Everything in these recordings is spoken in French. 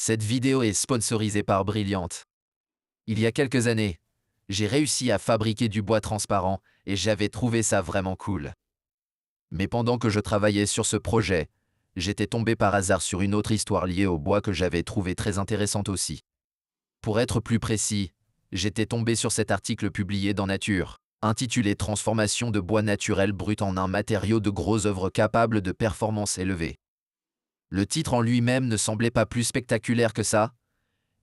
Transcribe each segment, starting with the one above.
Cette vidéo est sponsorisée par Brilliant. Il y a quelques années, j'ai réussi à fabriquer du bois transparent et j'avais trouvé ça vraiment cool. Mais pendant que je travaillais sur ce projet, j'étais tombé par hasard sur une autre histoire liée au bois que j'avais trouvée très intéressante aussi. Pour être plus précis, j'étais tombé sur cet article publié dans Nature, intitulé Transformation de bois naturel brut en un matériau de gros œuvre capable de performance élevée. Le titre en lui-même ne semblait pas plus spectaculaire que ça,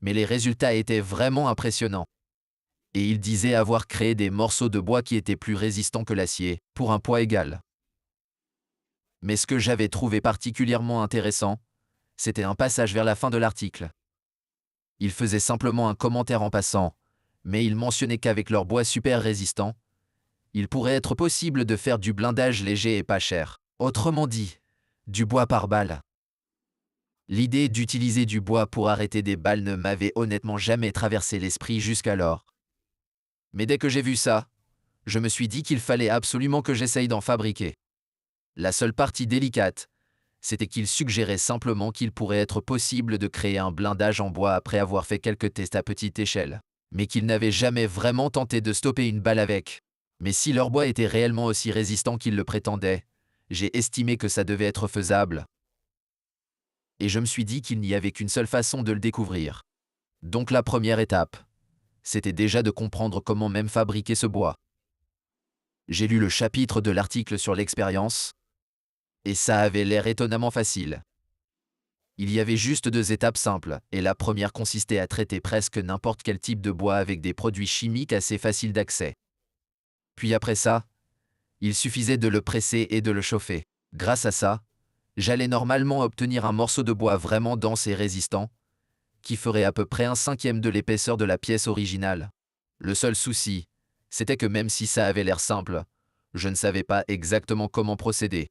mais les résultats étaient vraiment impressionnants. Et il disait avoir créé des morceaux de bois qui étaient plus résistants que l'acier, pour un poids égal. Mais ce que j'avais trouvé particulièrement intéressant, c'était un passage vers la fin de l'article. Il faisait simplement un commentaire en passant, mais il mentionnait qu'avec leur bois super résistant, il pourrait être possible de faire du blindage léger et pas cher. Autrement dit, du bois par balle. L'idée d'utiliser du bois pour arrêter des balles ne m'avait honnêtement jamais traversé l'esprit jusqu'alors. Mais dès que j'ai vu ça, je me suis dit qu'il fallait absolument que j'essaye d'en fabriquer. La seule partie délicate, c'était qu'il suggérait simplement qu'il pourrait être possible de créer un blindage en bois après avoir fait quelques tests à petite échelle, mais qu'il n'avait jamais vraiment tenté de stopper une balle avec. Mais si leur bois était réellement aussi résistant qu'ils le prétendaient, j'ai estimé que ça devait être faisable. Et je me suis dit qu'il n'y avait qu'une seule façon de le découvrir. Donc la première étape, c'était déjà de comprendre comment même fabriquer ce bois. J'ai lu le chapitre de l'article sur l'expérience, et ça avait l'air étonnamment facile. Il y avait juste 2 étapes simples, et la première consistait à traiter presque n'importe quel type de bois avec des produits chimiques assez faciles d'accès. Puis après ça, il suffisait de le presser et de le chauffer. Grâce à ça, j'allais normalement obtenir un morceau de bois vraiment dense et résistant, qui ferait à peu près 1/5 de l'épaisseur de la pièce originale. Le seul souci, c'était que même si ça avait l'air simple, je ne savais pas exactement comment procéder.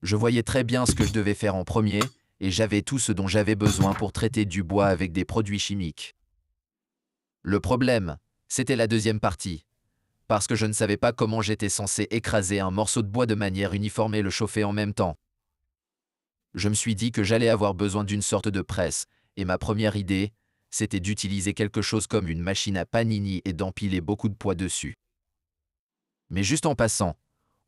Je voyais très bien ce que je devais faire en premier, et j'avais tout ce dont j'avais besoin pour traiter du bois avec des produits chimiques. Le problème, c'était la deuxième partie, parce que je ne savais pas comment j'étais censé écraser un morceau de bois de manière uniforme et le chauffer en même temps. Je me suis dit que j'allais avoir besoin d'une sorte de presse, et ma première idée, c'était d'utiliser quelque chose comme une machine à panini et d'empiler beaucoup de poids dessus. Mais juste en passant,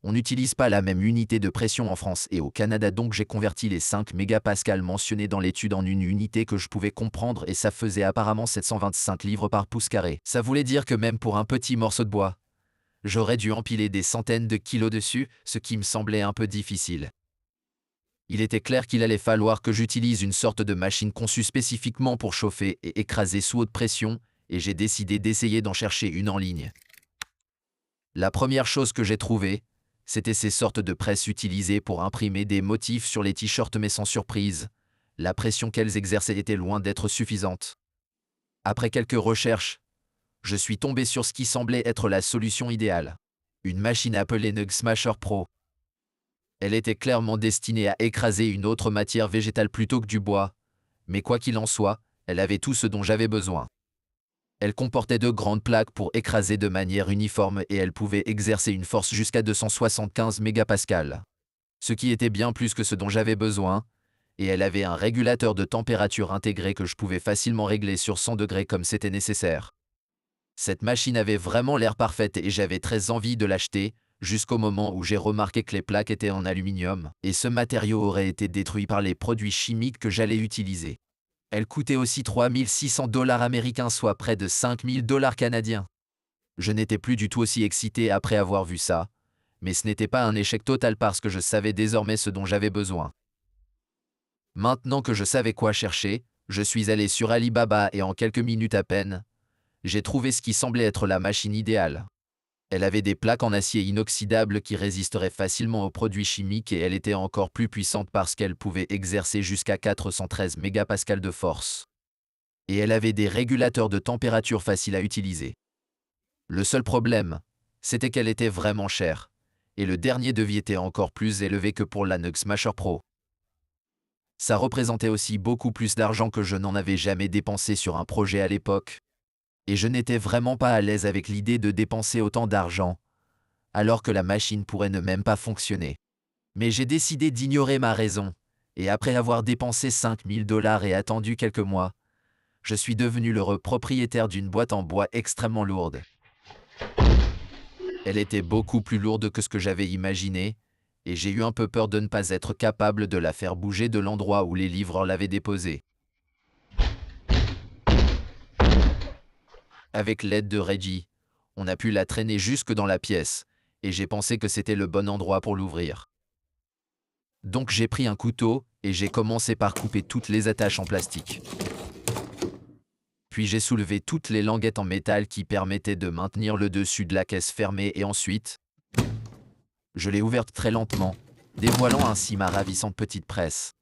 on n'utilise pas la même unité de pression en France et au Canada, donc j'ai converti les 5 mégapascales mentionnés dans l'étude en une unité que je pouvais comprendre et ça faisait apparemment 725 livres par pouce carré. Ça voulait dire que même pour un petit morceau de bois, j'aurais dû empiler des centaines de kilos dessus, ce qui me semblait un peu difficile. Il était clair qu'il allait falloir que j'utilise une sorte de machine conçue spécifiquement pour chauffer et écraser sous haute pression, et j'ai décidé d'essayer d'en chercher une en ligne. La première chose que j'ai trouvée, c'était ces sortes de presses utilisées pour imprimer des motifs sur les t-shirts, mais sans surprise, la pression qu'elles exerçaient était loin d'être suffisante. Après quelques recherches, je suis tombé sur ce qui semblait être la solution idéale. Une machine appelée Nug Smasher Pro. Elle était clairement destinée à écraser une autre matière végétale plutôt que du bois, mais quoi qu'il en soit, elle avait tout ce dont j'avais besoin. Elle comportait 2 grandes plaques pour écraser de manière uniforme et elle pouvait exercer une force jusqu'à 275 mégapascales, ce qui était bien plus que ce dont j'avais besoin, et elle avait un régulateur de température intégré que je pouvais facilement régler sur 100 degrés comme c'était nécessaire. Cette machine avait vraiment l'air parfaite et j'avais très envie de l'acheter, jusqu'au moment où j'ai remarqué que les plaques étaient en aluminium, et ce matériau aurait été détruit par les produits chimiques que j'allais utiliser. Elle coûtait aussi 3600 dollars américains, soit près de 5000 dollars canadiens. Je n'étais plus du tout aussi excité après avoir vu ça, mais ce n'était pas un échec total parce que je savais désormais ce dont j'avais besoin. Maintenant que je savais quoi chercher, je suis allé sur Alibaba et en quelques minutes à peine, j'ai trouvé ce qui semblait être la machine idéale. Elle avait des plaques en acier inoxydable qui résisteraient facilement aux produits chimiques et elle était encore plus puissante parce qu'elle pouvait exercer jusqu'à 413 mégapascales de force. Et elle avait des régulateurs de température faciles à utiliser. Le seul problème, c'était qu'elle était vraiment chère, et le dernier devis était encore plus élevé que pour la Nug Smasher Pro. Ça représentait aussi beaucoup plus d'argent que je n'en avais jamais dépensé sur un projet à l'époque. Et je n'étais vraiment pas à l'aise avec l'idée de dépenser autant d'argent, alors que la machine pourrait ne même pas fonctionner. Mais j'ai décidé d'ignorer ma raison, Et après avoir dépensé 5 000 $ et attendu quelques mois, je suis devenu l'heureux propriétaire d'une boîte en bois extrêmement lourde. Elle était beaucoup plus lourde que ce que j'avais imaginé, et j'ai eu un peu peur de ne pas être capable de la faire bouger de l'endroit où les livreurs l'avaient déposée. Avec l'aide de Reggie, on a pu la traîner jusque dans la pièce, et j'ai pensé que c'était le bon endroit pour l'ouvrir. Donc j'ai pris un couteau et j'ai commencé par couper toutes les attaches en plastique. Puis j'ai soulevé toutes les languettes en métal qui permettaient de maintenir le dessus de la caisse fermée et ensuite, je l'ai ouverte très lentement, dévoilant ainsi ma ravissante petite presse.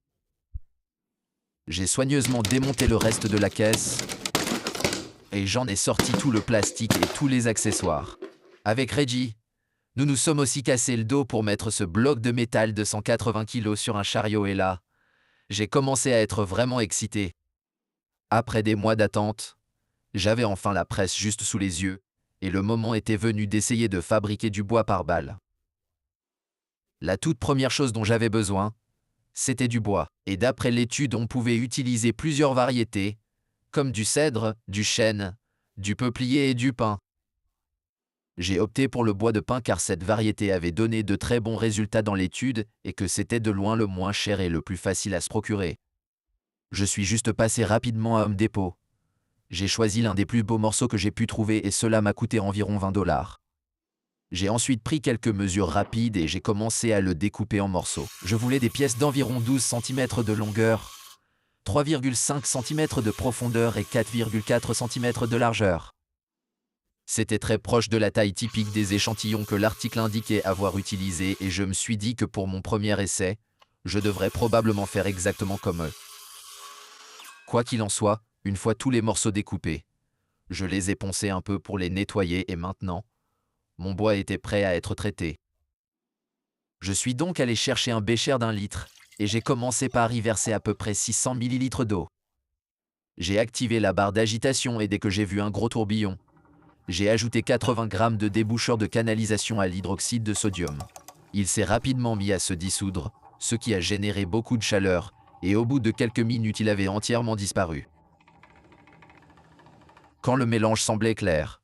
J'ai soigneusement démonté le reste de la caisse et j'en ai sorti tout le plastique et tous les accessoires. Avec Reggie, nous nous sommes aussi cassé le dos pour mettre ce bloc de métal de 180 kg sur un chariot et là, j'ai commencé à être vraiment excité. Après des mois d'attente, j'avais enfin la presse juste sous les yeux et le moment était venu d'essayer de fabriquer du bois par balle. La toute première chose dont j'avais besoin, c'était du bois. Et d'après l'étude, on pouvait utiliser plusieurs variétés, comme du cèdre, du chêne, du peuplier et du pin. J'ai opté pour le bois de pin car cette variété avait donné de très bons résultats dans l'étude et que c'était de loin le moins cher et le plus facile à se procurer. Je suis juste passé rapidement à Home Depot. J'ai choisi l'un des plus beaux morceaux que j'ai pu trouver et cela m'a coûté environ 20 $. J'ai ensuite pris quelques mesures rapides et j'ai commencé à le découper en morceaux. Je voulais des pièces d'environ 12 cm de longueur, 3,5 cm de profondeur et 4,4 cm de largeur. C'était très proche de la taille typique des échantillons que l'article indiquait avoir utilisés et je me suis dit que pour mon premier essai, je devrais probablement faire exactement comme eux. Quoi qu'il en soit, une fois tous les morceaux découpés, je les ai poncés un peu pour les nettoyer et maintenant, mon bois était prêt à être traité. Je suis donc allé chercher un bécher d'1 litre et j'ai commencé par y verser à peu près 600 ml d'eau. J'ai activé la barre d'agitation et dès que j'ai vu un gros tourbillon, j'ai ajouté 80 g de déboucheur de canalisation à l'hydroxyde de sodium. Il s'est rapidement mis à se dissoudre, ce qui a généré beaucoup de chaleur, et au bout de quelques minutes il avait entièrement disparu. Quand le mélange semblait clair,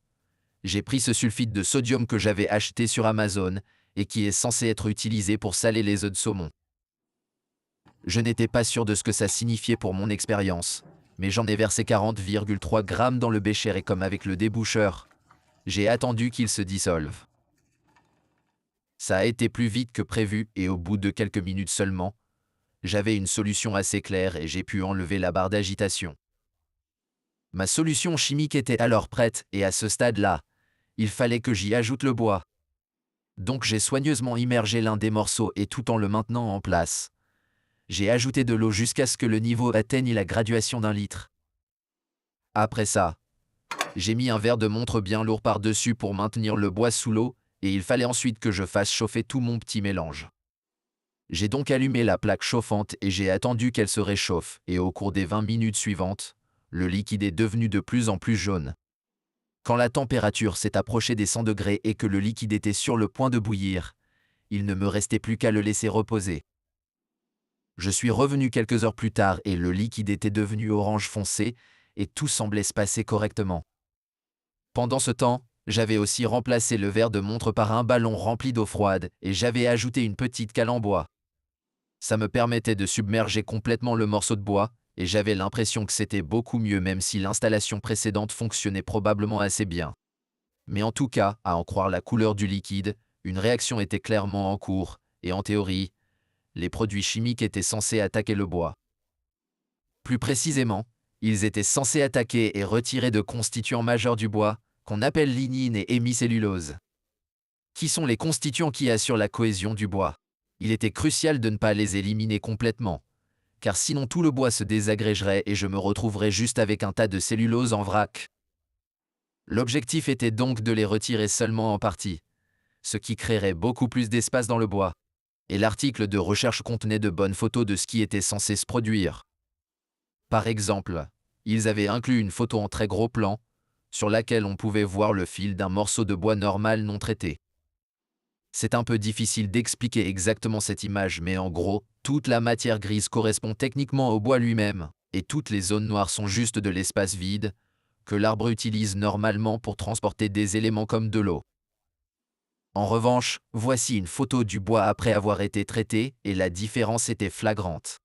j'ai pris ce sulfite de sodium que j'avais acheté sur Amazon et qui est censé être utilisé pour saler les œufs de saumon. Je n'étais pas sûr de ce que ça signifiait pour mon expérience, mais j'en ai versé 40,3 g dans le bécher et comme avec le déboucheur, j'ai attendu qu'il se dissolve. Ça a été plus vite que prévu et au bout de quelques minutes seulement, j'avais une solution assez claire et j'ai pu enlever la barre d'agitation. Ma solution chimique était alors prête et à ce stade-là, il fallait que j'y ajoute le bois. Donc j'ai soigneusement immergé l'un des morceaux et tout en le maintenant en place, j'ai ajouté de l'eau jusqu'à ce que le niveau atteigne la graduation d'1 litre. Après ça, j'ai mis un verre de montre bien lourd par-dessus pour maintenir le bois sous l'eau et il fallait ensuite que je fasse chauffer tout mon petit mélange. J'ai donc allumé la plaque chauffante et j'ai attendu qu'elle se réchauffe et au cours des 20 minutes suivantes, le liquide est devenu de plus en plus jaune. Quand la température s'est approchée des 100 degrés et que le liquide était sur le point de bouillir, il ne me restait plus qu'à le laisser reposer. Je suis revenu quelques heures plus tard et le liquide était devenu orange foncé et tout semblait se passer correctement. Pendant ce temps, j'avais aussi remplacé le verre de montre par un ballon rempli d'eau froide et j'avais ajouté une petite cale en bois. Ça me permettait de submerger complètement le morceau de bois et j'avais l'impression que c'était beaucoup mieux même si l'installation précédente fonctionnait probablement assez bien. Mais en tout cas, à en croire la couleur du liquide, une réaction était clairement en cours et en théorie, les produits chimiques étaient censés attaquer le bois. Plus précisément, ils étaient censés attaquer et retirer de constituants majeurs du bois, qu'on appelle lignine et hémicellulose. Qui sont les constituants qui assurent la cohésion du bois? Il était crucial de ne pas les éliminer complètement, car sinon tout le bois se désagrégerait et je me retrouverais juste avec un tas de cellulose en vrac. L'objectif était donc de les retirer seulement en partie, ce qui créerait beaucoup plus d'espace dans le bois. Et l'article de recherche contenait de bonnes photos de ce qui était censé se produire. Par exemple, ils avaient inclus une photo en très gros plan, sur laquelle on pouvait voir le fil d'un morceau de bois normal non traité. C'est un peu difficile d'expliquer exactement cette image, mais en gros, toute la matière grise correspond techniquement au bois lui-même, et toutes les zones noires sont juste de l'espace vide, que l'arbre utilise normalement pour transporter des éléments comme de l'eau. En revanche, voici une photo du bois après avoir été traité, et la différence était flagrante.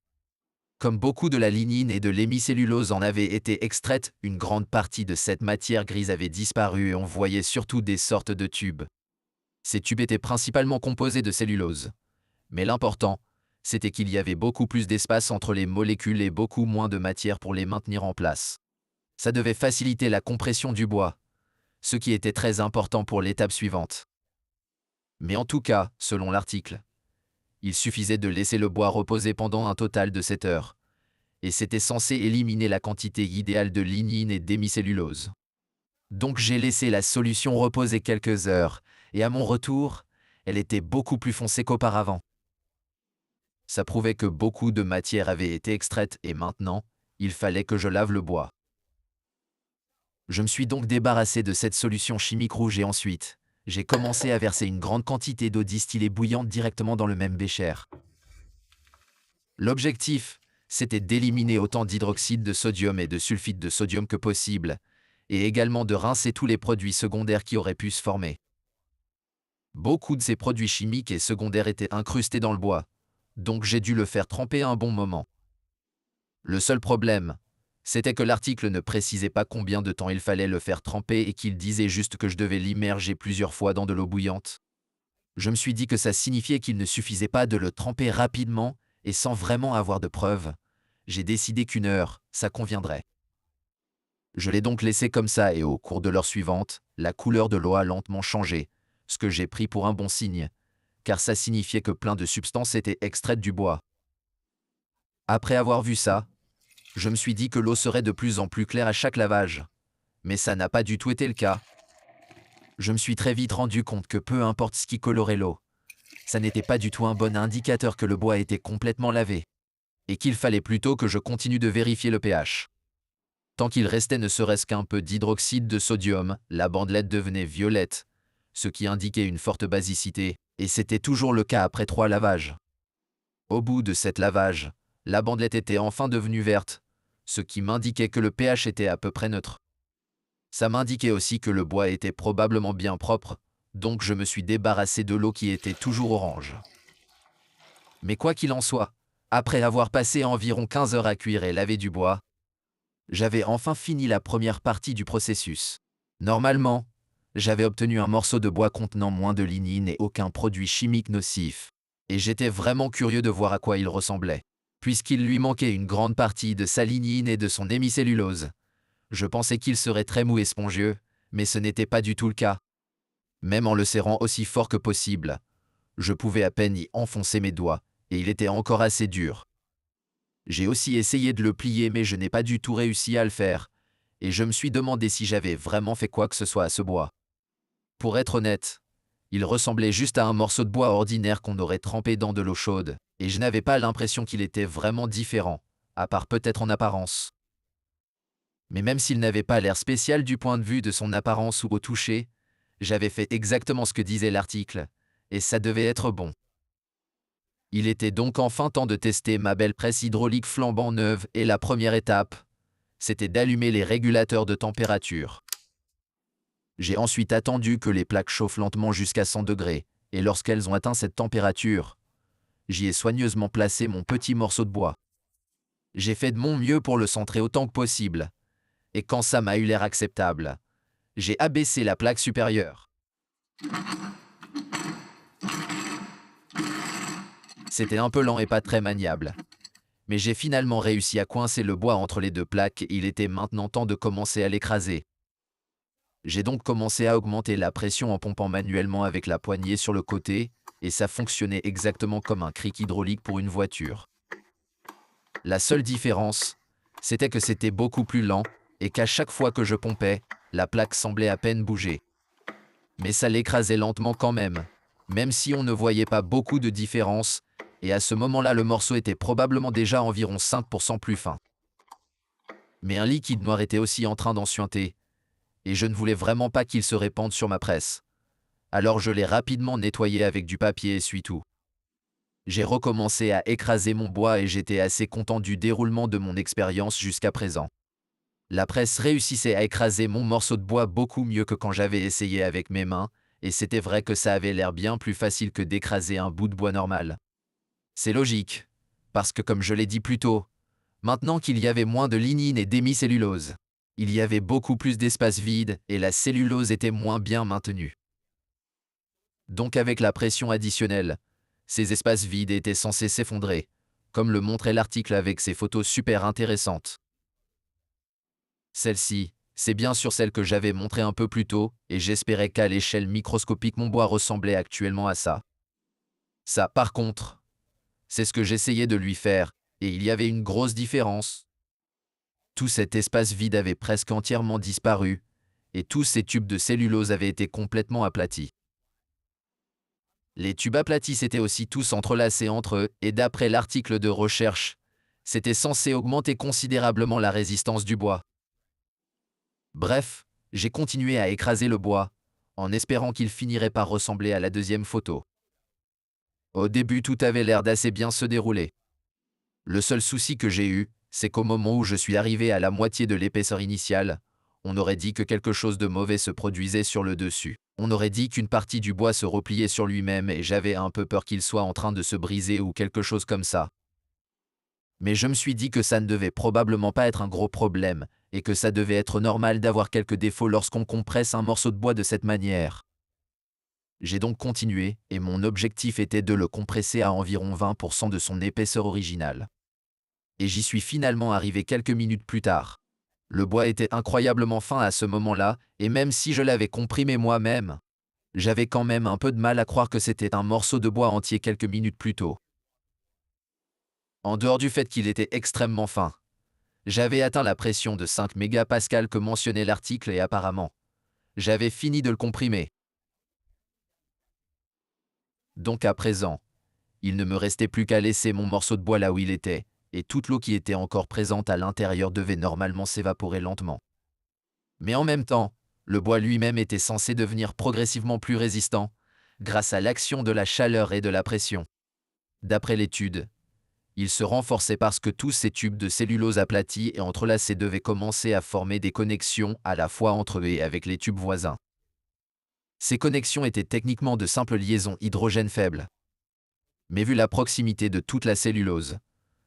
Comme beaucoup de la lignine et de l'hémicellulose en avaient été extraites, une grande partie de cette matière grise avait disparu et on voyait surtout des sortes de tubes. Ces tubes étaient principalement composés de cellulose. Mais l'important, c'était qu'il y avait beaucoup plus d'espace entre les molécules et beaucoup moins de matière pour les maintenir en place. Ça devait faciliter la compression du bois, ce qui était très important pour l'étape suivante. Mais en tout cas, selon l'article, il suffisait de laisser le bois reposer pendant un total de 7 heures, et c'était censé éliminer la quantité idéale de lignine et d'hémicellulose. Donc j'ai laissé la solution reposer quelques heures, et à mon retour, elle était beaucoup plus foncée qu'auparavant. Ça prouvait que beaucoup de matière avait été extraite et maintenant, il fallait que je lave le bois. Je me suis donc débarrassé de cette solution chimique rouge et ensuite, j'ai commencé à verser une grande quantité d'eau distillée bouillante directement dans le même bécher. L'objectif, c'était d'éliminer autant d'hydroxyde de sodium et de sulfite de sodium que possible, et également de rincer tous les produits secondaires qui auraient pu se former. Beaucoup de ces produits chimiques et secondaires étaient incrustés dans le bois, donc j'ai dû le faire tremper un bon moment. Le seul problème, c'était que l'article ne précisait pas combien de temps il fallait le faire tremper et qu'il disait juste que je devais l'immerger plusieurs fois dans de l'eau bouillante. Je me suis dit que ça signifiait qu'il ne suffisait pas de le tremper rapidement et sans vraiment avoir de preuves. J'ai décidé qu'1 heure, ça conviendrait. Je l'ai donc laissé comme ça et au cours de l'heure suivante, la couleur de l'eau a lentement changé, ce que j'ai pris pour un bon signe, car ça signifiait que plein de substances étaient extraites du bois. Après avoir vu ça, je me suis dit que l'eau serait de plus en plus claire à chaque lavage, mais ça n'a pas du tout été le cas. Je me suis très vite rendu compte que peu importe ce qui colorait l'eau, ça n'était pas du tout un bon indicateur que le bois était complètement lavé, et qu'il fallait plutôt que je continue de vérifier le pH. Tant qu'il restait ne serait-ce qu'un peu d'hydroxyde de sodium, la bandelette devenait violette, ce qui indiquait une forte basicité, et c'était toujours le cas après 3 lavages. Au bout de 7 lavages, la bandelette était enfin devenue verte, ce qui m'indiquait que le pH était à peu près neutre. Ça m'indiquait aussi que le bois était probablement bien propre, donc je me suis débarrassé de l'eau qui était toujours orange. Mais quoi qu'il en soit, après avoir passé environ 15 heures à cuire et laver du bois, j'avais enfin fini la première partie du processus. Normalement, j'avais obtenu un morceau de bois contenant moins de lignine et aucun produit chimique nocif, et j'étais vraiment curieux de voir à quoi il ressemblait. Puisqu'il lui manquait une grande partie de sa lignine et de son hémicellulose. Je pensais qu'il serait très mou et spongieux, mais ce n'était pas du tout le cas. Même en le serrant aussi fort que possible, je pouvais à peine y enfoncer mes doigts, et il était encore assez dur. J'ai aussi essayé de le plier mais je n'ai pas du tout réussi à le faire, et je me suis demandé si j'avais vraiment fait quoi que ce soit à ce bois. Pour être honnête, il ressemblait juste à un morceau de bois ordinaire qu'on aurait trempé dans de l'eau chaude, et je n'avais pas l'impression qu'il était vraiment différent, à part peut-être en apparence. Mais même s'il n'avait pas l'air spécial du point de vue de son apparence ou au toucher, j'avais fait exactement ce que disait l'article, et ça devait être bon. Il était donc enfin temps de tester ma belle presse hydraulique flambant neuve et la première étape, c'était d'allumer les régulateurs de température. J'ai ensuite attendu que les plaques chauffent lentement jusqu'à 100 degrés, et lorsqu'elles ont atteint cette température, j'y ai soigneusement placé mon petit morceau de bois. J'ai fait de mon mieux pour le centrer autant que possible, et quand ça m'a eu l'air acceptable, j'ai abaissé la plaque supérieure. C'était un peu lent et pas très maniable, mais j'ai finalement réussi à coincer le bois entre les 2 plaques et il était maintenant temps de commencer à l'écraser. J'ai donc commencé à augmenter la pression en pompant manuellement avec la poignée sur le côté, et ça fonctionnait exactement comme un cric hydraulique pour une voiture. La seule différence, c'était que c'était beaucoup plus lent, et qu'à chaque fois que je pompais, la plaque semblait à peine bouger. Mais ça l'écrasait lentement quand même si on ne voyait pas beaucoup de différence, et à ce moment-là le morceau était probablement déjà environ 5% plus fin. Mais un liquide noir était aussi en train d'en suinter, et je ne voulais vraiment pas qu'il se répande sur ma presse. Alors je l'ai rapidement nettoyé avec du papier essuie-tout. J'ai recommencé à écraser mon bois et j'étais assez content du déroulement de mon expérience jusqu'à présent. La presse réussissait à écraser mon morceau de bois beaucoup mieux que quand j'avais essayé avec mes mains, et c'était vrai que ça avait l'air bien plus facile que d'écraser un bout de bois normal. C'est logique, parce que comme je l'ai dit plus tôt, maintenant qu'il y avait moins de lignine et d'hémicellulose, il y avait beaucoup plus d'espace vide et la cellulose était moins bien maintenue. Donc avec la pression additionnelle, ces espaces vides étaient censés s'effondrer, comme le montrait l'article avec ses photos super intéressantes. Celle-ci, c'est bien sûr celle que j'avais montrée un peu plus tôt, et j'espérais qu'à l'échelle microscopique mon bois ressemblait actuellement à ça. Ça, par contre, c'est ce que j'essayais de lui faire, et il y avait une grosse différence. Tout cet espace vide avait presque entièrement disparu, et tous ces tubes de cellulose avaient été complètement aplatis. Les tubes aplatis s'étaient aussi tous entrelacés entre eux, et d'après l'article de recherche, c'était censé augmenter considérablement la résistance du bois. Bref, j'ai continué à écraser le bois, en espérant qu'il finirait par ressembler à la deuxième photo. Au début, tout avait l'air d'assez bien se dérouler. Le seul souci que j'ai eu, c'est qu'au moment où je suis arrivé à la moitié de l'épaisseur initiale, on aurait dit que quelque chose de mauvais se produisait sur le dessus. On aurait dit qu'une partie du bois se repliait sur lui-même et j'avais un peu peur qu'il soit en train de se briser ou quelque chose comme ça. Mais je me suis dit que ça ne devait probablement pas être un gros problème, et que ça devait être normal d'avoir quelques défauts lorsqu'on compresse un morceau de bois de cette manière. J'ai donc continué, et mon objectif était de le compresser à environ 20% de son épaisseur originale. Et j'y suis finalement arrivé quelques minutes plus tard. Le bois était incroyablement fin à ce moment-là, et même si je l'avais comprimé moi-même, j'avais quand même un peu de mal à croire que c'était un morceau de bois entier quelques minutes plus tôt. En dehors du fait qu'il était extrêmement fin, j'avais atteint la pression de 5 mégapascales que mentionnait l'article et apparemment, j'avais fini de le comprimer. Donc à présent, il ne me restait plus qu'à laisser mon morceau de bois là où il était, et toute l'eau qui était encore présente à l'intérieur devait normalement s'évaporer lentement. Mais en même temps, le bois lui-même était censé devenir progressivement plus résistant, grâce à l'action de la chaleur et de la pression. D'après l'étude, il se renforçait parce que tous ces tubes de cellulose aplatis et entrelacés devaient commencer à former des connexions à la fois entre eux et avec les tubes voisins. Ces connexions étaient techniquement de simples liaisons hydrogène faibles. Mais vu la proximité de toute la cellulose,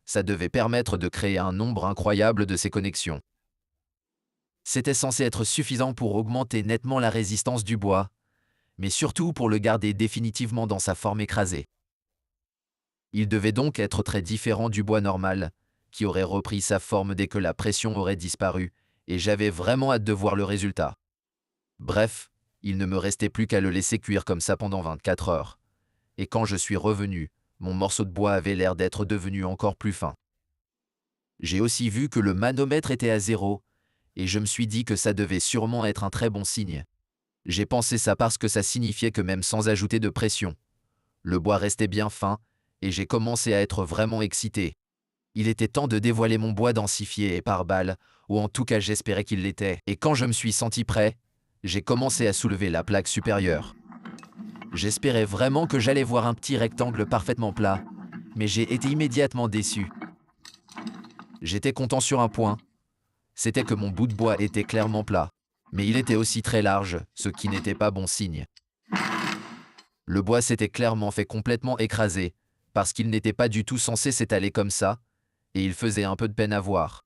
ça devait permettre de créer un nombre incroyable de ces connexions. C'était censé être suffisant pour augmenter nettement la résistance du bois, mais surtout pour le garder définitivement dans sa forme écrasée. Il devait donc être très différent du bois normal, qui aurait repris sa forme dès que la pression aurait disparu, et j'avais vraiment hâte de voir le résultat. Bref, il ne me restait plus qu'à le laisser cuire comme ça pendant 24 heures. Et quand je suis revenu, mon morceau de bois avait l'air d'être devenu encore plus fin. J'ai aussi vu que le manomètre était à 0, et je me suis dit que ça devait sûrement être un très bon signe. J'ai pensé ça parce que ça signifiait que même sans ajouter de pression, le bois restait bien fin, et j'ai commencé à être vraiment excité. Il était temps de dévoiler mon bois densifié et par balle, ou en tout cas j'espérais qu'il l'était, et quand je me suis senti prêt, j'ai commencé à soulever la plaque supérieure. J'espérais vraiment que j'allais voir un petit rectangle parfaitement plat, mais j'ai été immédiatement déçu. J'étais content sur un point, c'était que mon bout de bois était clairement plat, mais il était aussi très large, ce qui n'était pas bon signe. Le bois s'était clairement fait complètement écraser, parce qu'il n'était pas du tout censé s'étaler comme ça, et il faisait un peu de peine à voir.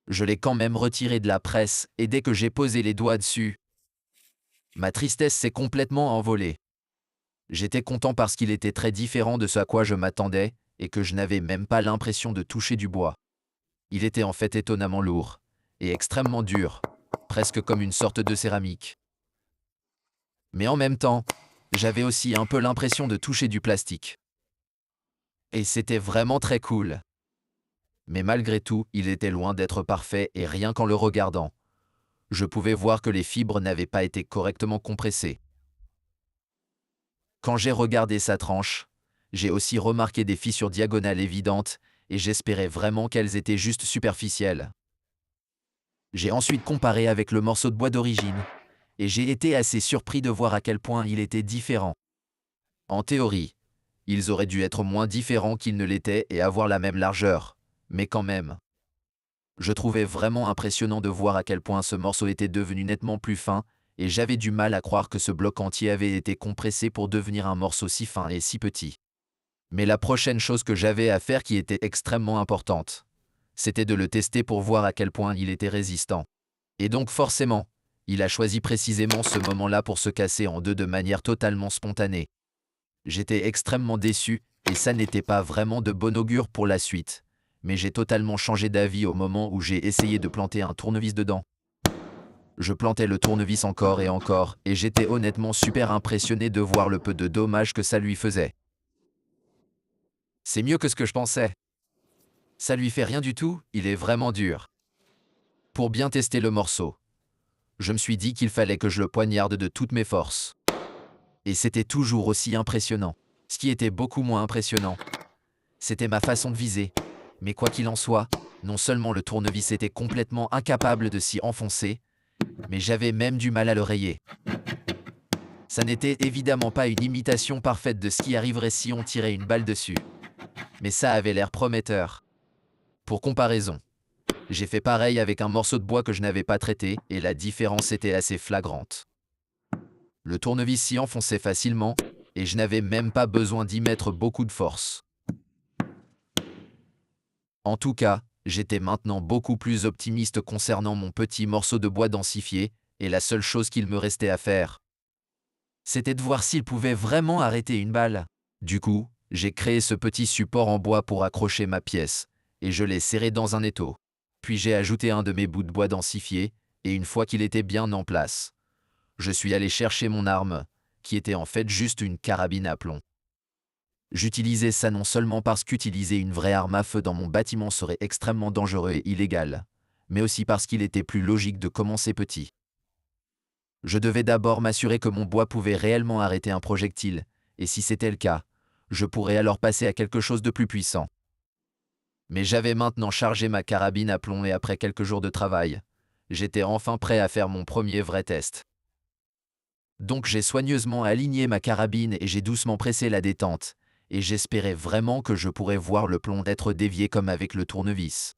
Je l'ai quand même retiré de la presse, et dès que j'ai posé les doigts dessus, ma tristesse s'est complètement envolée. J'étais content parce qu'il était très différent de ce à quoi je m'attendais, et que je n'avais même pas l'impression de toucher du bois. Il était en fait étonnamment lourd, et extrêmement dur, presque comme une sorte de céramique. Mais en même temps, j'avais aussi un peu l'impression de toucher du plastique. Et c'était vraiment très cool. Mais malgré tout, il était loin d'être parfait et rien qu'en le regardant, je pouvais voir que les fibres n'avaient pas été correctement compressées. Quand j'ai regardé sa tranche, j'ai aussi remarqué des fissures diagonales évidentes et j'espérais vraiment qu'elles étaient juste superficielles. J'ai ensuite comparé avec le morceau de bois d'origine et j'ai été assez surpris de voir à quel point il était différent. En théorie, ils auraient dû être moins différents qu'ils ne l'étaient et avoir la même largeur, mais quand même. Je trouvais vraiment impressionnant de voir à quel point ce morceau était devenu nettement plus fin, et j'avais du mal à croire que ce bloc entier avait été compressé pour devenir un morceau si fin et si petit. Mais la prochaine chose que j'avais à faire qui était extrêmement importante, c'était de le tester pour voir à quel point il était résistant. Et donc forcément, il a choisi précisément ce moment-là pour se casser en deux de manière totalement spontanée. J'étais extrêmement déçu, et ça n'était pas vraiment de bon augure pour la suite. Mais j'ai totalement changé d'avis au moment où j'ai essayé de planter un tournevis dedans. Je plantais le tournevis encore, et j'étais honnêtement super impressionné de voir le peu de dommages que ça lui faisait. C'est mieux que ce que je pensais. Ça lui fait rien du tout, il est vraiment dur. Pour bien tester le morceau, je me suis dit qu'il fallait que je le poignarde de toutes mes forces. Et c'était toujours aussi impressionnant. Ce qui était beaucoup moins impressionnant, c'était ma façon de viser. Mais quoi qu'il en soit, non seulement le tournevis était complètement incapable de s'y enfoncer, mais j'avais même du mal à le rayer. Ça n'était évidemment pas une imitation parfaite de ce qui arriverait si on tirait une balle dessus. Mais ça avait l'air prometteur. Pour comparaison, j'ai fait pareil avec un morceau de bois que je n'avais pas traité, et la différence était assez flagrante. Le tournevis s'y enfonçait facilement, et je n'avais même pas besoin d'y mettre beaucoup de force. En tout cas, j'étais maintenant beaucoup plus optimiste concernant mon petit morceau de bois densifié, et la seule chose qu'il me restait à faire, c'était de voir s'il pouvait vraiment arrêter une balle. Du coup, j'ai créé ce petit support en bois pour accrocher ma pièce, et je l'ai serré dans un étau. Puis j'ai ajouté un de mes bouts de bois densifié, et une fois qu'il était bien en place, je suis allé chercher mon arme, qui était en fait juste une carabine à plomb. J'utilisais ça non seulement parce qu'utiliser une vraie arme à feu dans mon bâtiment serait extrêmement dangereux et illégal, mais aussi parce qu'il était plus logique de commencer petit. Je devais d'abord m'assurer que mon bois pouvait réellement arrêter un projectile, et si c'était le cas, je pourrais alors passer à quelque chose de plus puissant. Mais j'avais maintenant chargé ma carabine à plomb et après quelques jours de travail, j'étais enfin prêt à faire mon premier vrai test. Donc j'ai soigneusement aligné ma carabine et j'ai doucement pressé la détente, et j'espérais vraiment que je pourrais voir le plomb être dévié comme avec le tournevis.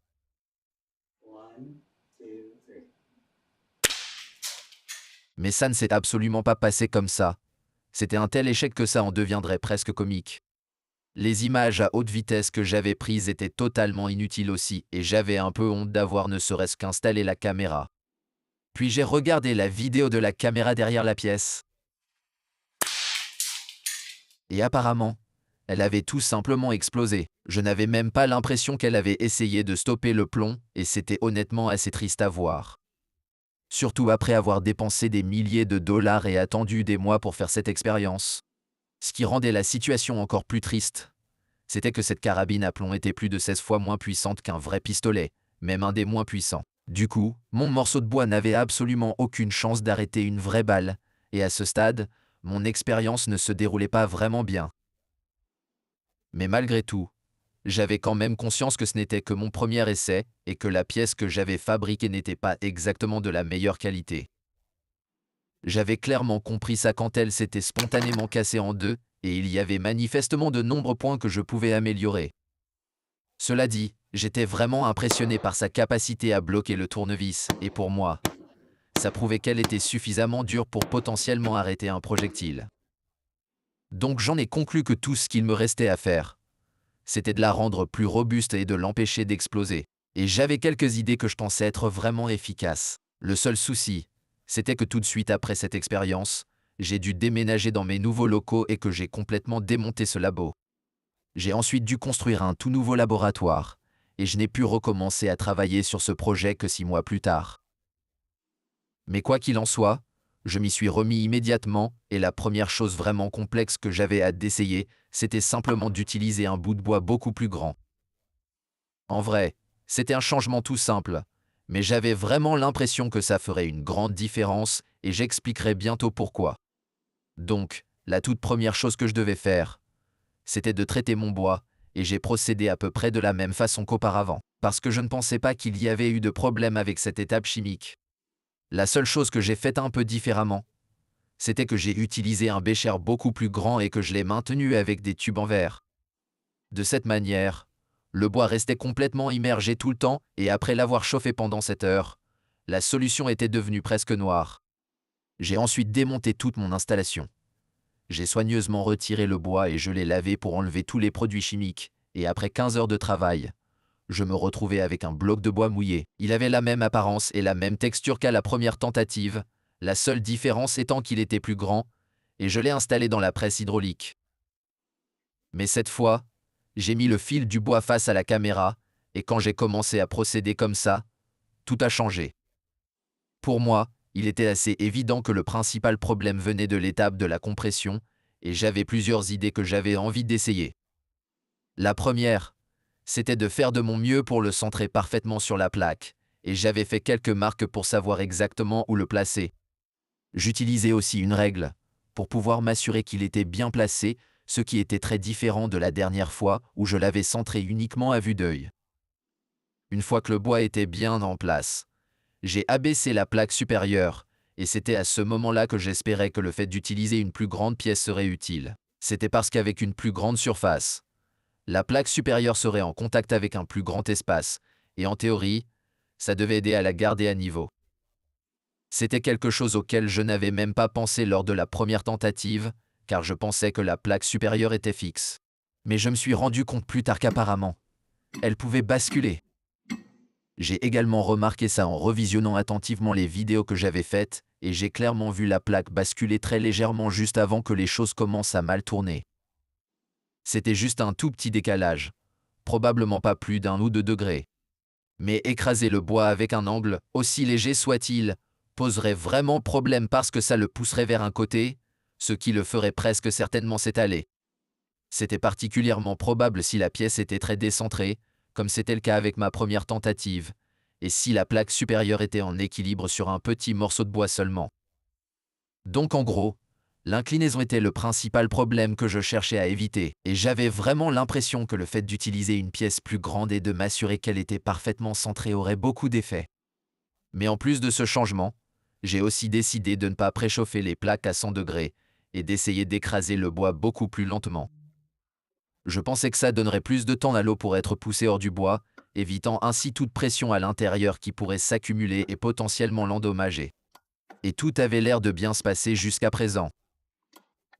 Mais ça ne s'est absolument pas passé comme ça. C'était un tel échec que ça en deviendrait presque comique. Les images à haute vitesse que j'avais prises étaient totalement inutiles aussi, et j'avais un peu honte d'avoir ne serait-ce qu'installé la caméra. Puis j'ai regardé la vidéo de la caméra derrière la pièce. Et apparemment, elle avait tout simplement explosé. Je n'avais même pas l'impression qu'elle avait essayé de stopper le plomb, et c'était honnêtement assez triste à voir. Surtout après avoir dépensé des milliers de dollars et attendu des mois pour faire cette expérience. Ce qui rendait la situation encore plus triste, c'était que cette carabine à plomb était plus de 16 fois moins puissante qu'un vrai pistolet, même un des moins puissants. Du coup, mon morceau de bois n'avait absolument aucune chance d'arrêter une vraie balle, et à ce stade, mon expérience ne se déroulait pas vraiment bien. Mais malgré tout, j'avais quand même conscience que ce n'était que mon premier essai et que la pièce que j'avais fabriquée n'était pas exactement de la meilleure qualité. J'avais clairement compris ça quand elle s'était spontanément cassée en deux, et il y avait manifestement de nombreux points que je pouvais améliorer. Cela dit, j'étais vraiment impressionné par sa capacité à bloquer le tournevis, et pour moi, ça prouvait qu'elle était suffisamment dure pour potentiellement arrêter un projectile. Donc j'en ai conclu que tout ce qu'il me restait à faire, c'était de la rendre plus robuste et de l'empêcher d'exploser. Et j'avais quelques idées que je pensais être vraiment efficaces. Le seul souci, c'était que tout de suite après cette expérience, j'ai dû déménager dans mes nouveaux locaux et que j'ai complètement démonté ce labo. J'ai ensuite dû construire un tout nouveau laboratoire, et je n'ai pu recommencer à travailler sur ce projet que 6 mois plus tard. Mais quoi qu'il en soit, je m'y suis remis immédiatement, et la première chose vraiment complexe que j'avais hâte d'essayer, c'était simplement d'utiliser un bout de bois beaucoup plus grand. En vrai, c'était un changement tout simple, mais j'avais vraiment l'impression que ça ferait une grande différence, et j'expliquerai bientôt pourquoi. Donc, la toute première chose que je devais faire, c'était de traiter mon bois, et j'ai procédé à peu près de la même façon qu'auparavant, parce que je ne pensais pas qu'il y avait eu de problème avec cette étape chimique. La seule chose que j'ai faite un peu différemment, c'était que j'ai utilisé un bécher beaucoup plus grand et que je l'ai maintenu avec des tubes en verre. De cette manière, le bois restait complètement immergé tout le temps et après l'avoir chauffé pendant 7 heures, la solution était devenue presque noire. J'ai ensuite démonté toute mon installation. J'ai soigneusement retiré le bois et je l'ai lavé pour enlever tous les produits chimiques, et après 15 heures de travail, je me retrouvais avec un bloc de bois mouillé. Il avait la même apparence et la même texture qu'à la première tentative, la seule différence étant qu'il était plus grand, et je l'ai installé dans la presse hydraulique. Mais cette fois, j'ai mis le fil du bois face à la caméra, et quand j'ai commencé à procéder comme ça, tout a changé. Pour moi, il était assez évident que le principal problème venait de l'étape de la compression, et j'avais plusieurs idées que j'avais envie d'essayer. La première, c'était de faire de mon mieux pour le centrer parfaitement sur la plaque, et j'avais fait quelques marques pour savoir exactement où le placer. J'utilisais aussi une règle, pour pouvoir m'assurer qu'il était bien placé, ce qui était très différent de la dernière fois où je l'avais centré uniquement à vue d'œil. Une fois que le bois était bien en place, j'ai abaissé la plaque supérieure, et c'était à ce moment-là que j'espérais que le fait d'utiliser une plus grande pièce serait utile. C'était parce qu'avec une plus grande surface, la plaque supérieure serait en contact avec un plus grand espace, et en théorie, ça devait aider à la garder à niveau. C'était quelque chose auquel je n'avais même pas pensé lors de la première tentative, car je pensais que la plaque supérieure était fixe. Mais je me suis rendu compte plus tard qu'apparemment, elle pouvait basculer. J'ai également remarqué ça en revisionnant attentivement les vidéos que j'avais faites, et j'ai clairement vu la plaque basculer très légèrement juste avant que les choses commencent à mal tourner. C'était juste un tout petit décalage, probablement pas plus d'1 ou 2 degrés. Mais écraser le bois avec un angle, aussi léger soit-il, poserait vraiment problème parce que ça le pousserait vers un côté, ce qui le ferait presque certainement s'étaler. C'était particulièrement probable si la pièce était très décentrée, comme c'était le cas avec ma première tentative, et si la plaque supérieure était en équilibre sur un petit morceau de bois seulement. Donc en gros, l'inclinaison était le principal problème que je cherchais à éviter, et j'avais vraiment l'impression que le fait d'utiliser une pièce plus grande et de m'assurer qu'elle était parfaitement centrée aurait beaucoup d'effets. Mais en plus de ce changement, j'ai aussi décidé de ne pas préchauffer les plaques à 100 degrés et d'essayer d'écraser le bois beaucoup plus lentement. Je pensais que ça donnerait plus de temps à l'eau pour être poussée hors du bois, évitant ainsi toute pression à l'intérieur qui pourrait s'accumuler et potentiellement l'endommager. Et tout avait l'air de bien se passer jusqu'à présent.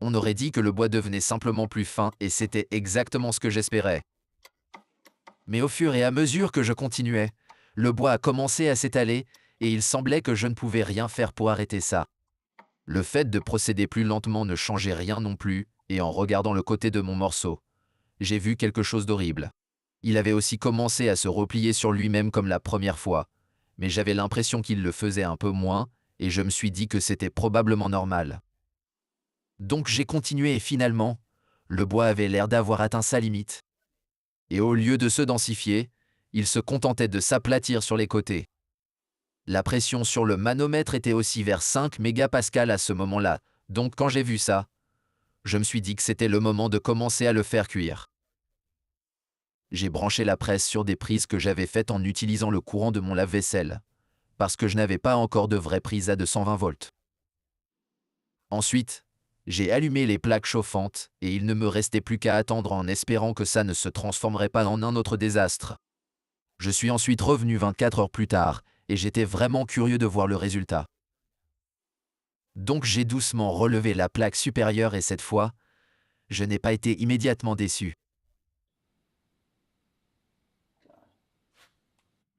On aurait dit que le bois devenait simplement plus fin et c'était exactement ce que j'espérais. Mais au fur et à mesure que je continuais, le bois a commencé à s'étaler et il semblait que je ne pouvais rien faire pour arrêter ça. Le fait de procéder plus lentement ne changeait rien non plus, et en regardant le côté de mon morceau, j'ai vu quelque chose d'horrible. Il avait aussi commencé à se replier sur lui-même comme la première fois, mais j'avais l'impression qu'il le faisait un peu moins, et je me suis dit que c'était probablement normal. Donc j'ai continué et finalement, le bois avait l'air d'avoir atteint sa limite. Et au lieu de se densifier, il se contentait de s'aplatir sur les côtés. La pression sur le manomètre était aussi vers 5 mégapascales à ce moment-là, donc quand j'ai vu ça, je me suis dit que c'était le moment de commencer à le faire cuire. J'ai branché la presse sur des prises que j'avais faites en utilisant le courant de mon lave-vaisselle, parce que je n'avais pas encore de vraie prise à 220 volts. Ensuite, j'ai allumé les plaques chauffantes et il ne me restait plus qu'à attendre en espérant que ça ne se transformerait pas en un autre désastre. Je suis ensuite revenu 24 heures plus tard et j'étais vraiment curieux de voir le résultat. Donc j'ai doucement relevé la plaque supérieure et cette fois, je n'ai pas été immédiatement déçu.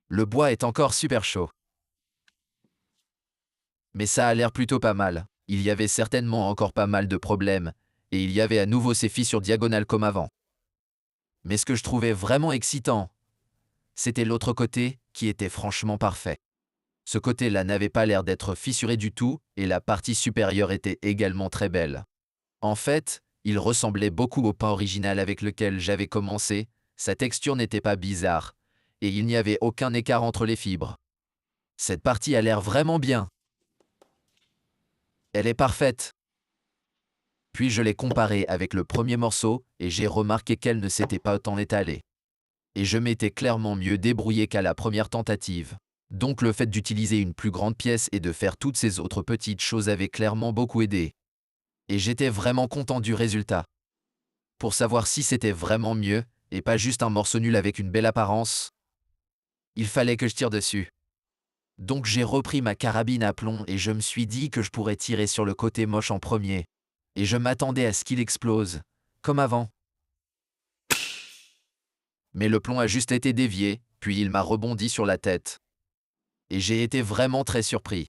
Le bois est encore super chaud. Mais ça a l'air plutôt pas mal. Il y avait certainement encore pas mal de problèmes, et il y avait à nouveau ces fissures diagonales comme avant. Mais ce que je trouvais vraiment excitant, c'était l'autre côté qui était franchement parfait. Ce côté-là n'avait pas l'air d'être fissuré du tout, et la partie supérieure était également très belle. En fait, il ressemblait beaucoup au pain original avec lequel j'avais commencé, sa texture n'était pas bizarre, et il n'y avait aucun écart entre les fibres. Cette partie a l'air vraiment bien. Elle est parfaite. Puis je l'ai comparée avec le premier morceau et j'ai remarqué qu'elle ne s'était pas autant étalée. Et je m'étais clairement mieux débrouillé qu'à la première tentative. Donc le fait d'utiliser une plus grande pièce et de faire toutes ces autres petites choses avait clairement beaucoup aidé. Et j'étais vraiment content du résultat. Pour savoir si c'était vraiment mieux, et pas juste un morceau nul avec une belle apparence, il fallait que je tire dessus. Donc j'ai repris ma carabine à plomb et je me suis dit que je pourrais tirer sur le côté moche en premier. Et je m'attendais à ce qu'il explose, comme avant. Mais le plomb a juste été dévié, puis il m'a rebondi sur la tête. Et j'ai été vraiment très surpris.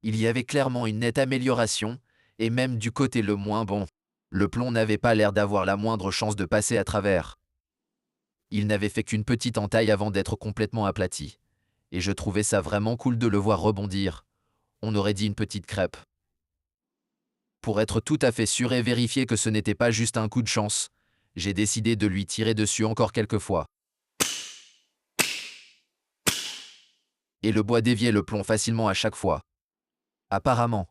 Il y avait clairement une nette amélioration, et même du côté le moins bon. Le plomb n'avait pas l'air d'avoir la moindre chance de passer à travers. Il n'avait fait qu'une petite entaille avant d'être complètement aplati. Et je trouvais ça vraiment cool de le voir rebondir. On aurait dit une petite crêpe. Pour être tout à fait sûr et vérifier que ce n'était pas juste un coup de chance, j'ai décidé de lui tirer dessus encore quelques fois. Et le bois déviait le plomb facilement à chaque fois. Apparemment,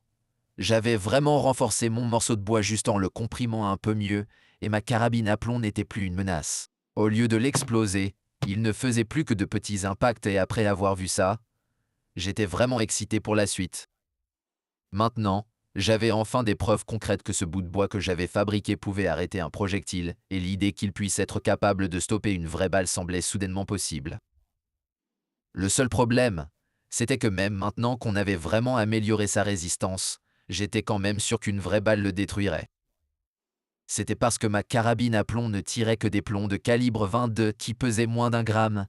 j'avais vraiment renforcé mon morceau de bois juste en le comprimant un peu mieux, et ma carabine à plomb n'était plus une menace. Au lieu de l'exploser, il ne faisait plus que de petits impacts et après avoir vu ça, j'étais vraiment excité pour la suite. Maintenant, j'avais enfin des preuves concrètes que ce bout de bois que j'avais fabriqué pouvait arrêter un projectile, et l'idée qu'il puisse être capable de stopper une vraie balle semblait soudainement possible. Le seul problème, c'était que même maintenant qu'on avait vraiment amélioré sa résistance, j'étais quand même sûr qu'une vraie balle le détruirait. C'était parce que ma carabine à plomb ne tirait que des plombs de calibre 22 qui pesaient moins d'1 gramme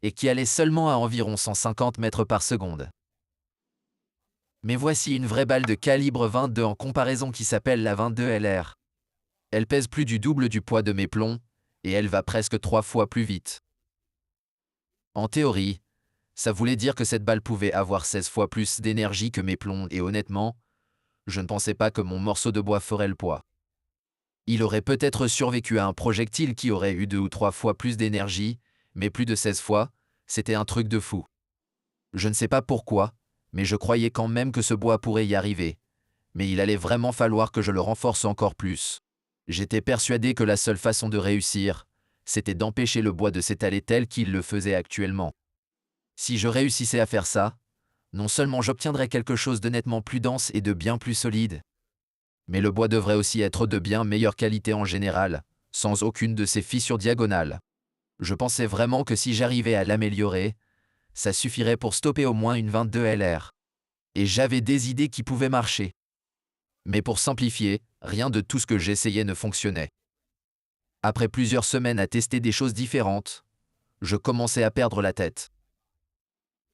et qui allaient seulement à environ 150 mètres par seconde. Mais voici une vraie balle de calibre 22 en comparaison qui s'appelle la 22 LR. Elle pèse plus du double du poids de mes plombs et elle va presque 3 fois plus vite. En théorie, ça voulait dire que cette balle pouvait avoir 16 fois plus d'énergie que mes plombs et honnêtement, je ne pensais pas que mon morceau de bois ferait le poids. Il aurait peut-être survécu à un projectile qui aurait eu 2 ou 3 fois plus d'énergie, mais plus de 16 fois, c'était un truc de fou. Je ne sais pas pourquoi, mais je croyais quand même que ce bois pourrait y arriver. Mais il allait vraiment falloir que je le renforce encore plus. J'étais persuadé que la seule façon de réussir, c'était d'empêcher le bois de s'étaler tel qu'il le faisait actuellement. Si je réussissais à faire ça, non seulement j'obtiendrais quelque chose de nettement plus dense et de bien plus solide, mais le bois devrait aussi être de bien meilleure qualité en général, sans aucune de ces fissures diagonales. Je pensais vraiment que si j'arrivais à l'améliorer, ça suffirait pour stopper au moins une 22 LR. Et j'avais des idées qui pouvaient marcher. Mais pour simplifier, rien de tout ce que j'essayais ne fonctionnait. Après plusieurs semaines à tester des choses différentes, je commençais à perdre la tête.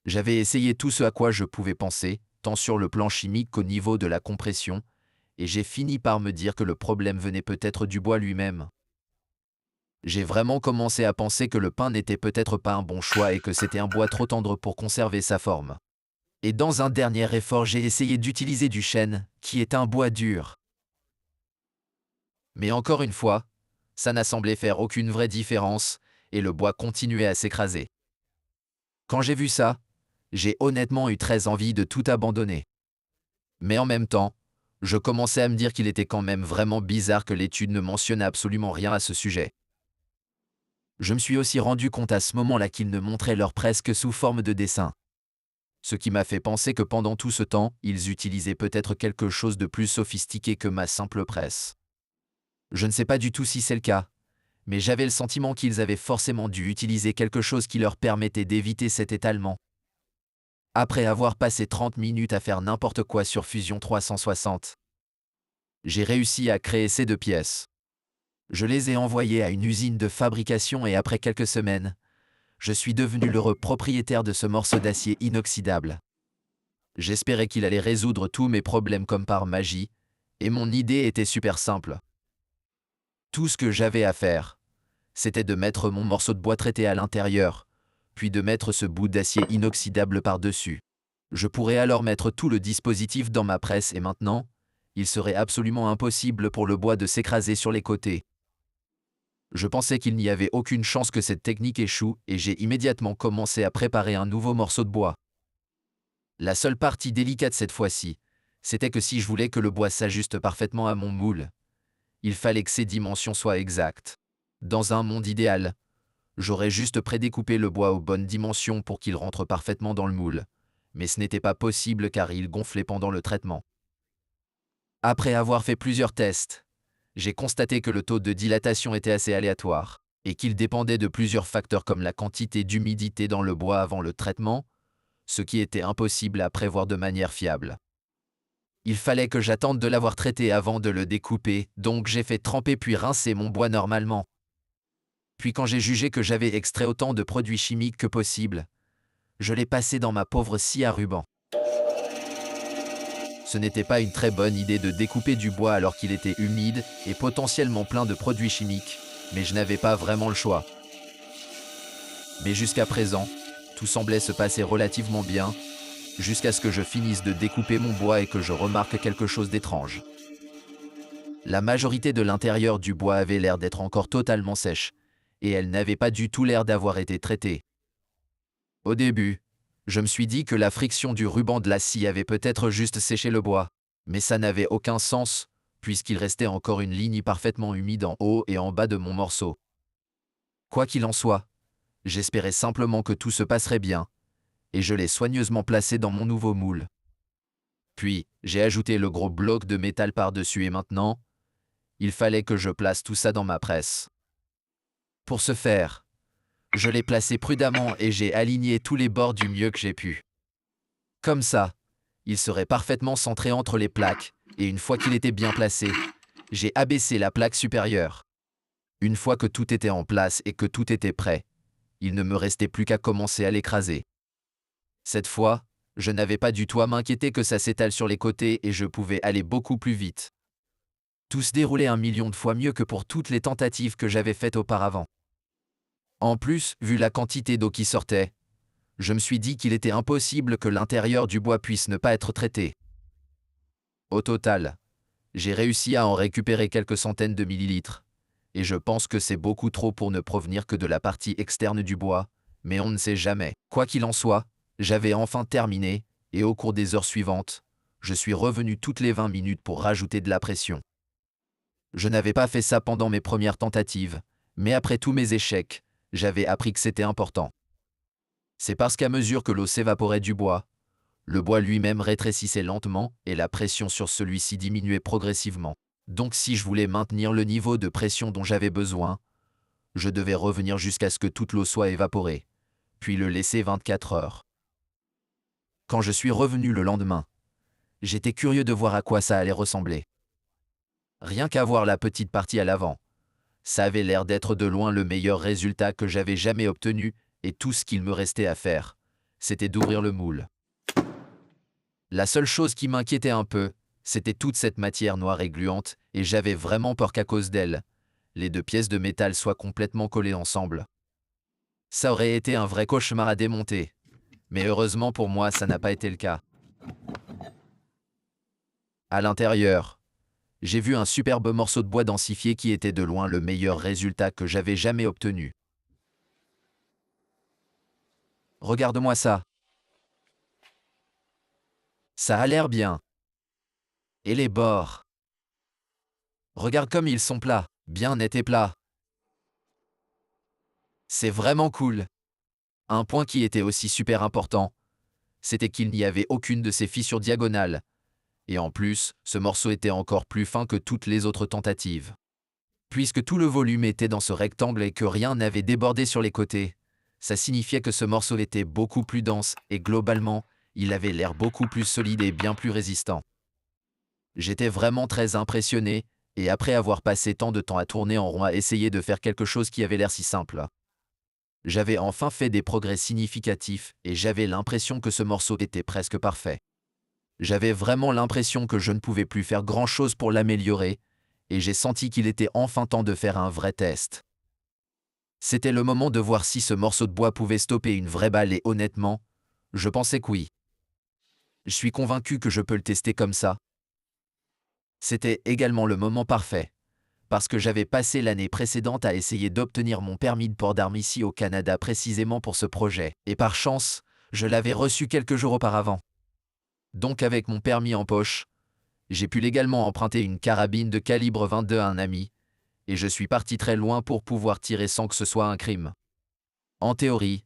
J'avais essayé tout ce à quoi je pouvais penser, tant sur le plan chimique qu'au niveau de la compression, et j'ai fini par me dire que le problème venait peut-être du bois lui-même. J'ai vraiment commencé à penser que le pin n'était peut-être pas un bon choix et que c'était un bois trop tendre pour conserver sa forme. Et dans un dernier effort, j'ai essayé d'utiliser du chêne, qui est un bois dur. Mais encore une fois, ça n'a semblé faire aucune vraie différence, et le bois continuait à s'écraser. Quand j'ai vu ça, j'ai honnêtement eu très envie de tout abandonner. Mais en même temps, je commençais à me dire qu'il était quand même vraiment bizarre que l'étude ne mentionne absolument rien à ce sujet. Je me suis aussi rendu compte à ce moment-là qu'ils ne montraient leur presse que sous forme de dessin. Ce qui m'a fait penser que pendant tout ce temps, ils utilisaient peut-être quelque chose de plus sophistiqué que ma simple presse. Je ne sais pas du tout si c'est le cas, mais j'avais le sentiment qu'ils avaient forcément dû utiliser quelque chose qui leur permettait d'éviter cet étalement. Après avoir passé 30 minutes à faire n'importe quoi sur Fusion 360, j'ai réussi à créer ces deux pièces. Je les ai envoyées à une usine de fabrication et après quelques semaines, je suis devenu l'heureux propriétaire de ce morceau d'acier inoxydable. J'espérais qu'il allait résoudre tous mes problèmes comme par magie, et mon idée était super simple. Tout ce que j'avais à faire, c'était de mettre mon morceau de bois traité à l'intérieur, puis de mettre ce bout d'acier inoxydable par-dessus. Je pourrais alors mettre tout le dispositif dans ma presse et maintenant, il serait absolument impossible pour le bois de s'écraser sur les côtés. Je pensais qu'il n'y avait aucune chance que cette technique échoue et j'ai immédiatement commencé à préparer un nouveau morceau de bois. La seule partie délicate cette fois-ci, c'était que si je voulais que le bois s'ajuste parfaitement à mon moule, il fallait que ses dimensions soient exactes. Dans un monde idéal, J'aurais juste prédécoupé le bois aux bonnes dimensions pour qu'il rentre parfaitement dans le moule, mais ce n'était pas possible car il gonflait pendant le traitement. Après avoir fait plusieurs tests, j'ai constaté que le taux de dilatation était assez aléatoire et qu'il dépendait de plusieurs facteurs comme la quantité d'humidité dans le bois avant le traitement, ce qui était impossible à prévoir de manière fiable. Il fallait que j'attende de l'avoir traité avant de le découper, donc j'ai fait tremper puis rincer mon bois normalement. Puis quand j'ai jugé que j'avais extrait autant de produits chimiques que possible, je l'ai passé dans ma pauvre scie à ruban. Ce n'était pas une très bonne idée de découper du bois alors qu'il était humide et potentiellement plein de produits chimiques, mais je n'avais pas vraiment le choix. Mais jusqu'à présent, tout semblait se passer relativement bien, jusqu'à ce que je finisse de découper mon bois et que je remarque quelque chose d'étrange. La majorité de l'intérieur du bois avait l'air d'être encore totalement sèche, et elle n'avait pas du tout l'air d'avoir été traitée. Au début, je me suis dit que la friction du ruban de la scie avait peut-être juste séché le bois, mais ça n'avait aucun sens, puisqu'il restait encore une ligne parfaitement humide en haut et en bas de mon morceau. Quoi qu'il en soit, j'espérais simplement que tout se passerait bien, et je l'ai soigneusement placé dans mon nouveau moule. Puis, j'ai ajouté le gros bloc de métal par-dessus et maintenant, il fallait que je place tout ça dans ma presse. Pour ce faire, je l'ai placé prudemment et j'ai aligné tous les bords du mieux que j'ai pu. Comme ça, il serait parfaitement centré entre les plaques, et une fois qu'il était bien placé, j'ai abaissé la plaque supérieure. Une fois que tout était en place et que tout était prêt, il ne me restait plus qu'à commencer à l'écraser. Cette fois, je n'avais pas du tout à m'inquiéter que ça s'étale sur les côtés et je pouvais aller beaucoup plus vite. Tout se déroulait 1 million de fois mieux que pour toutes les tentatives que j'avais faites auparavant. En plus, vu la quantité d'eau qui sortait, je me suis dit qu'il était impossible que l'intérieur du bois puisse ne pas être traité. Au total, j'ai réussi à en récupérer quelques centaines de millilitres, et je pense que c'est beaucoup trop pour ne provenir que de la partie externe du bois, mais on ne sait jamais. Quoi qu'il en soit, j'avais enfin terminé, et au cours des heures suivantes, je suis revenu toutes les 20 minutes pour rajouter de la pression. Je n'avais pas fait ça pendant mes premières tentatives, mais après tous mes échecs, j'avais appris que c'était important. C'est parce qu'à mesure que l'eau s'évaporait du bois, le bois lui-même rétrécissait lentement et la pression sur celui-ci diminuait progressivement. Donc si je voulais maintenir le niveau de pression dont j'avais besoin, je devais revenir jusqu'à ce que toute l'eau soit évaporée, puis le laisser 24 heures. Quand je suis revenu le lendemain, j'étais curieux de voir à quoi ça allait ressembler. Rien qu'à voir la petite partie à l'avant, ça avait l'air d'être de loin le meilleur résultat que j'avais jamais obtenu, et tout ce qu'il me restait à faire, c'était d'ouvrir le moule. La seule chose qui m'inquiétait un peu, c'était toute cette matière noire et gluante, et j'avais vraiment peur qu'à cause d'elle, les deux pièces de métal soient complètement collées ensemble. Ça aurait été un vrai cauchemar à démonter, mais heureusement pour moi, ça n'a pas été le cas. À l'intérieur, j'ai vu un superbe morceau de bois densifié qui était de loin le meilleur résultat que j'avais jamais obtenu. Regarde-moi ça. Ça a l'air bien. Et les bords. Regarde comme ils sont plats, bien nets et plats. C'est vraiment cool. Un point qui était aussi super important, c'était qu'il n'y avait aucune de ces fissures diagonales. Et en plus, ce morceau était encore plus fin que toutes les autres tentatives. Puisque tout le volume était dans ce rectangle et que rien n'avait débordé sur les côtés, ça signifiait que ce morceau était beaucoup plus dense et globalement, il avait l'air beaucoup plus solide et bien plus résistant. J'étais vraiment très impressionné, et après avoir passé tant de temps à tourner en rond à essayer de faire quelque chose qui avait l'air si simple, j'avais enfin fait des progrès significatifs et j'avais l'impression que ce morceau était presque parfait. J'avais vraiment l'impression que je ne pouvais plus faire grand-chose pour l'améliorer, et j'ai senti qu'il était enfin temps de faire un vrai test. C'était le moment de voir si ce morceau de bois pouvait stopper une vraie balle et honnêtement, je pensais que oui. Je suis convaincu que je peux le tester comme ça. C'était également le moment parfait, parce que j'avais passé l'année précédente à essayer d'obtenir mon permis de port d'armes ici au Canada précisément pour ce projet, et par chance, je l'avais reçu quelques jours auparavant. Donc avec mon permis en poche, j'ai pu légalement emprunter une carabine de calibre 22 à un ami, et je suis parti très loin pour pouvoir tirer sans que ce soit un crime. En théorie,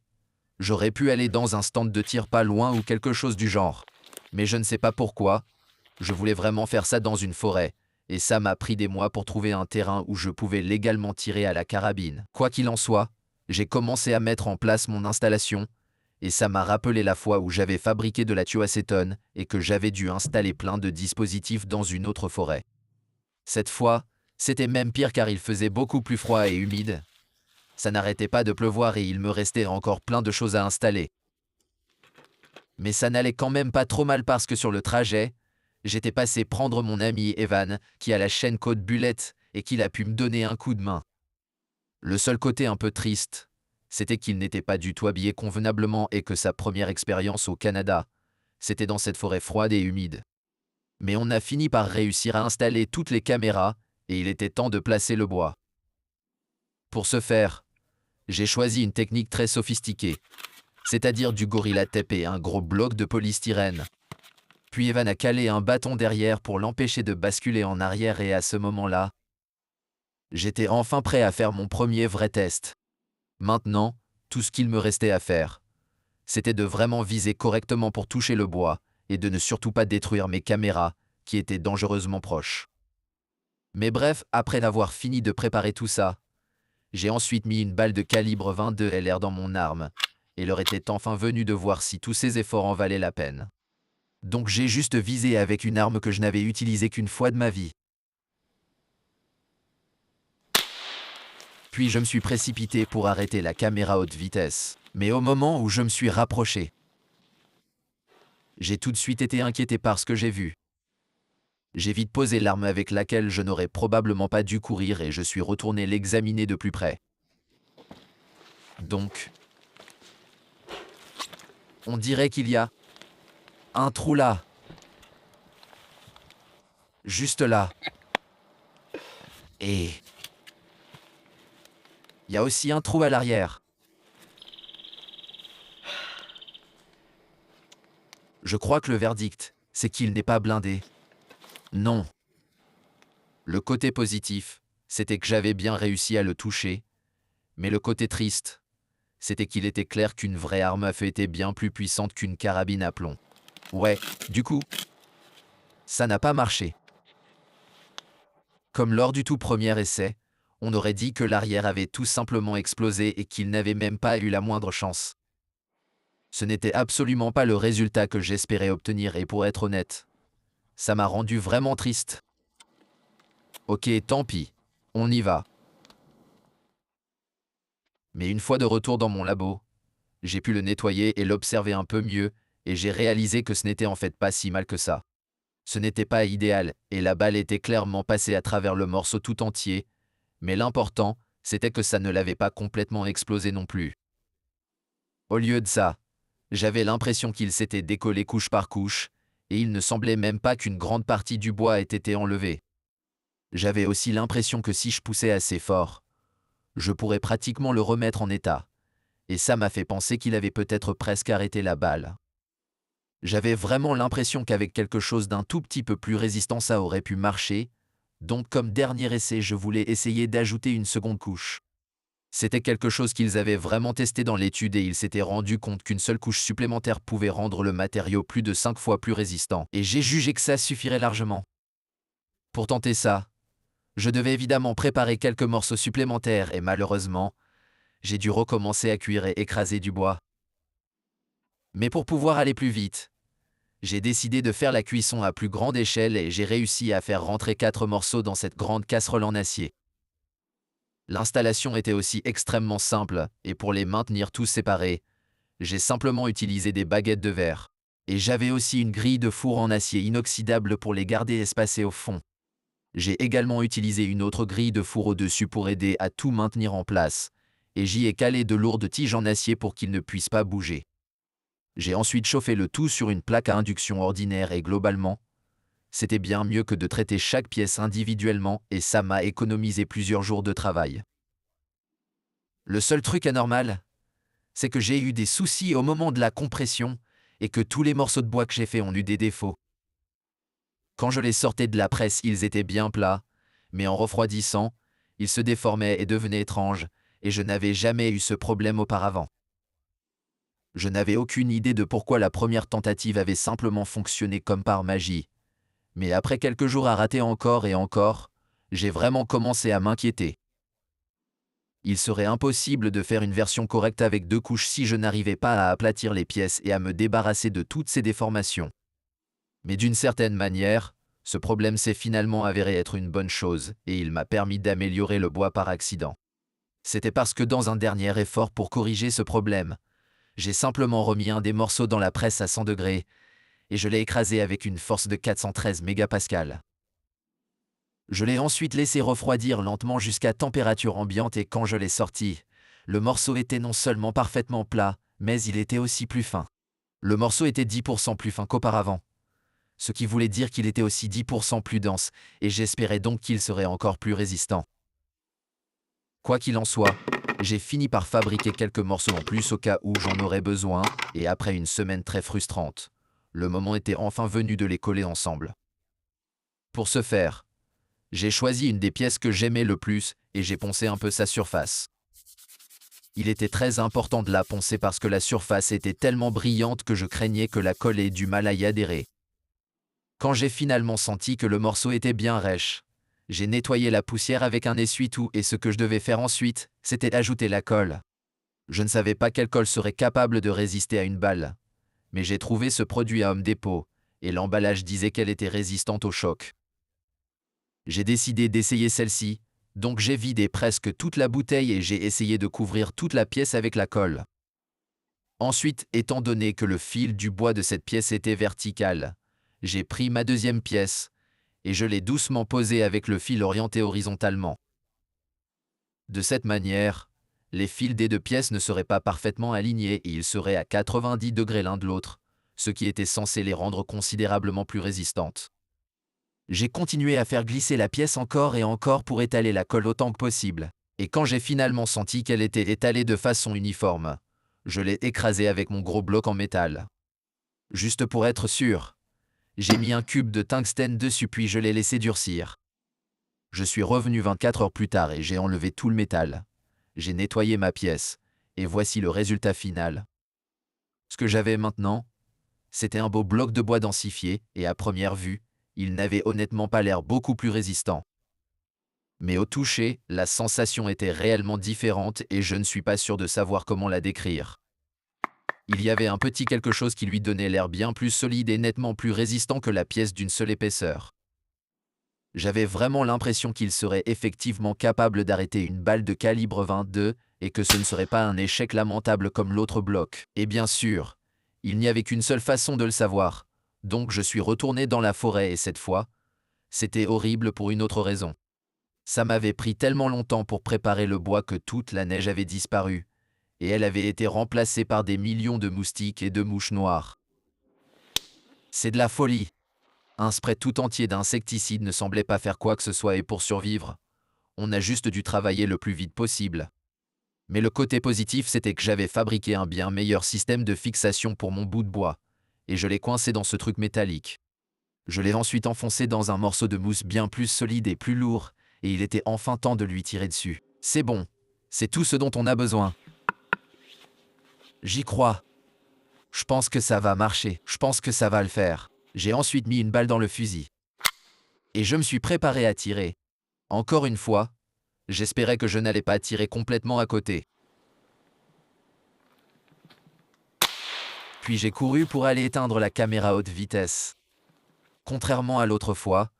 j'aurais pu aller dans un stand de tir pas loin ou quelque chose du genre. Mais je ne sais pas pourquoi, je voulais vraiment faire ça dans une forêt, et ça m'a pris des mois pour trouver un terrain où je pouvais légalement tirer à la carabine. Quoi qu'il en soit, j'ai commencé à mettre en place mon installation, et ça m'a rappelé la fois où j'avais fabriqué de la thioacétone et que j'avais dû installer plein de dispositifs dans une autre forêt. Cette fois, c'était même pire car il faisait beaucoup plus froid et humide. Ça n'arrêtait pas de pleuvoir et il me restait encore plein de choses à installer. Mais ça n'allait quand même pas trop mal parce que sur le trajet, j'étais passé prendre mon ami Evan, qui a la chaîne Côte Bulette, et qu'il a pu me donner un coup de main. Le seul côté un peu triste, c'était qu'il n'était pas du tout habillé convenablement et que sa première expérience au Canada, c'était dans cette forêt froide et humide. Mais on a fini par réussir à installer toutes les caméras, et il était temps de placer le bois. Pour ce faire, j'ai choisi une technique très sophistiquée, c'est-à-dire du gorilla tape et un gros bloc de polystyrène. Puis Evan a calé un bâton derrière pour l'empêcher de basculer en arrière et à ce moment-là, j'étais enfin prêt à faire mon premier vrai test. Maintenant, tout ce qu'il me restait à faire, c'était de vraiment viser correctement pour toucher le bois et de ne surtout pas détruire mes caméras qui étaient dangereusement proches. Mais bref, après avoir fini de préparer tout ça, j'ai ensuite mis une balle de calibre 22 LR dans mon arme et l'heure était enfin venue de voir si tous ces efforts en valaient la peine. Donc j'ai juste visé avec une arme que je n'avais utilisée qu'une fois de ma vie. Puis je me suis précipité pour arrêter la caméra haute vitesse. Mais au moment où je me suis rapproché, j'ai tout de suite été inquiété par ce que j'ai vu. J'ai vite posé l'arme avec laquelle je n'aurais probablement pas dû courir et je suis retourné l'examiner de plus près. Donc, on dirait qu'il y a un trou là. Juste là. Et il y a aussi un trou à l'arrière. Je crois que le verdict, c'est qu'il n'est pas blindé. Non. Le côté positif, c'était que j'avais bien réussi à le toucher, mais le côté triste, c'était qu'il était clair qu'une vraie arme à feu était bien plus puissante qu'une carabine à plomb. Ouais, du coup, ça n'a pas marché. Comme lors du tout premier essai, on aurait dit que l'arrière avait tout simplement explosé et qu'il n'avait même pas eu la moindre chance. Ce n'était absolument pas le résultat que j'espérais obtenir et pour être honnête, ça m'a rendu vraiment triste. Ok, tant pis, on y va. Mais une fois de retour dans mon labo, j'ai pu le nettoyer et l'observer un peu mieux, et j'ai réalisé que ce n'était en fait pas si mal que ça. Ce n'était pas idéal, et la balle était clairement passée à travers le morceau tout entier, mais l'important, c'était que ça ne l'avait pas complètement explosé non plus. Au lieu de ça, j'avais l'impression qu'il s'était décollé couche par couche, et il ne semblait même pas qu'une grande partie du bois ait été enlevée. J'avais aussi l'impression que si je poussais assez fort, je pourrais pratiquement le remettre en état, et ça m'a fait penser qu'il avait peut-être presque arrêté la balle. J'avais vraiment l'impression qu'avec quelque chose d'un tout petit peu plus résistant ça aurait pu marcher, donc comme dernier essai je voulais essayer d'ajouter une seconde couche. C'était quelque chose qu'ils avaient vraiment testé dans l'étude et ils s'étaient rendu compte qu'une seule couche supplémentaire pouvait rendre le matériau plus de 5 fois plus résistant, et j'ai jugé que ça suffirait largement. Pour tenter ça, je devais évidemment préparer quelques morceaux supplémentaires et malheureusement, j'ai dû recommencer à cuire et écraser du bois. Mais pour pouvoir aller plus vite, j'ai décidé de faire la cuisson à plus grande échelle et j'ai réussi à faire rentrer 4 morceaux dans cette grande casserole en acier. L'installation était aussi extrêmement simple et pour les maintenir tous séparés, j'ai simplement utilisé des baguettes de verre. Et j'avais aussi une grille de four en acier inoxydable pour les garder espacés au fond. J'ai également utilisé une autre grille de four au-dessus pour aider à tout maintenir en place, et j'y ai calé de lourdes tiges en acier pour qu'ils ne puissent pas bouger. J'ai ensuite chauffé le tout sur une plaque à induction ordinaire et globalement, c'était bien mieux que de traiter chaque pièce individuellement et ça m'a économisé plusieurs jours de travail. Le seul truc anormal, c'est que j'ai eu des soucis au moment de la compression et que tous les morceaux de bois que j'ai faits ont eu des défauts. Quand je les sortais de la presse, ils étaient bien plats, mais en refroidissant, ils se déformaient et devenaient étranges, et je n'avais jamais eu ce problème auparavant. Je n'avais aucune idée de pourquoi la première tentative avait simplement fonctionné comme par magie. Mais après quelques jours à rater encore et encore, j'ai vraiment commencé à m'inquiéter. Il serait impossible de faire une version correcte avec 2 couches si je n'arrivais pas à aplatir les pièces et à me débarrasser de toutes ces déformations. Mais d'une certaine manière, ce problème s'est finalement avéré être une bonne chose et il m'a permis d'améliorer le bois par accident. C'était parce que dans un dernier effort pour corriger ce problème, j'ai simplement remis un des morceaux dans la presse à 100 degrés et je l'ai écrasé avec une force de 413 mégapascales. Je l'ai ensuite laissé refroidir lentement jusqu'à température ambiante et quand je l'ai sorti, le morceau était non seulement parfaitement plat, mais il était aussi plus fin. Le morceau était 10% plus fin qu'auparavant, ce qui voulait dire qu'il était aussi 10% plus dense, et j'espérais donc qu'il serait encore plus résistant. Quoi qu'il en soit, j'ai fini par fabriquer quelques morceaux en plus au cas où j'en aurais besoin, et après une semaine très frustrante, le moment était enfin venu de les coller ensemble. Pour ce faire, j'ai choisi une des pièces que j'aimais le plus et j'ai poncé un peu sa surface. Il était très important de la poncer parce que la surface était tellement brillante que je craignais que la colle ait du mal à y adhérer. Quand j'ai finalement senti que le morceau était bien rêche, j'ai nettoyé la poussière avec un essuie-tout et ce que je devais faire ensuite, c'était ajouter la colle. Je ne savais pas quelle colle serait capable de résister à une balle, mais j'ai trouvé ce produit à Home Depot et l'emballage disait qu'elle était résistante au choc. J'ai décidé d'essayer celle-ci, donc j'ai vidé presque toute la bouteille et j'ai essayé de couvrir toute la pièce avec la colle. Ensuite, étant donné que le fil du bois de cette pièce était vertical, j'ai pris ma deuxième pièce et je l'ai doucement posée avec le fil orienté horizontalement. De cette manière, les fils des 2 pièces ne seraient pas parfaitement alignés et ils seraient à 90 degrés l'un de l'autre, ce qui était censé les rendre considérablement plus résistantes. J'ai continué à faire glisser la pièce encore et encore pour étaler la colle autant que possible, et quand j'ai finalement senti qu'elle était étalée de façon uniforme, je l'ai écrasée avec mon gros bloc en métal. Juste pour être sûr, j'ai mis un cube de tungstène dessus puis je l'ai laissé durcir. Je suis revenu 24 heures plus tard et j'ai enlevé tout le métal. J'ai nettoyé ma pièce, et voici le résultat final. Ce que j'avais maintenant, c'était un beau bloc de bois densifié, et à première vue, il n'avait honnêtement pas l'air beaucoup plus résistant. Mais au toucher, la sensation était réellement différente et je ne suis pas sûr de savoir comment la décrire. Il y avait un petit quelque chose qui lui donnait l'air bien plus solide et nettement plus résistant que la pièce d'une seule épaisseur. J'avais vraiment l'impression qu'il serait effectivement capable d'arrêter une balle de calibre 22 et que ce ne serait pas un échec lamentable comme l'autre bloc. Et bien sûr, il n'y avait qu'une seule façon de le savoir, donc je suis retourné dans la forêt et cette fois, c'était horrible pour une autre raison. Ça m'avait pris tellement longtemps pour préparer le bois que toute la neige avait disparu, et elle avait été remplacée par des millions de moustiques et de mouches noires. C'est de la folie. Un spray tout entier d'insecticides ne semblait pas faire quoi que ce soit et pour survivre, on a juste dû travailler le plus vite possible. Mais le côté positif, c'était que j'avais fabriqué un bien meilleur système de fixation pour mon bout de bois, et je l'ai coincé dans ce truc métallique. Je l'ai ensuite enfoncé dans un morceau de mousse bien plus solide et plus lourd, et il était enfin temps de lui tirer dessus. C'est bon, c'est tout ce dont on a besoin. J'y crois. Je pense que ça va marcher, je pense que ça va le faire. J'ai ensuite mis une balle dans le fusil. Et je me suis préparé à tirer. Encore une fois, j'espérais que je n'allais pas tirer complètement à côté. Puis j'ai couru pour aller éteindre la caméra haute vitesse. Contrairement à l'autre fois,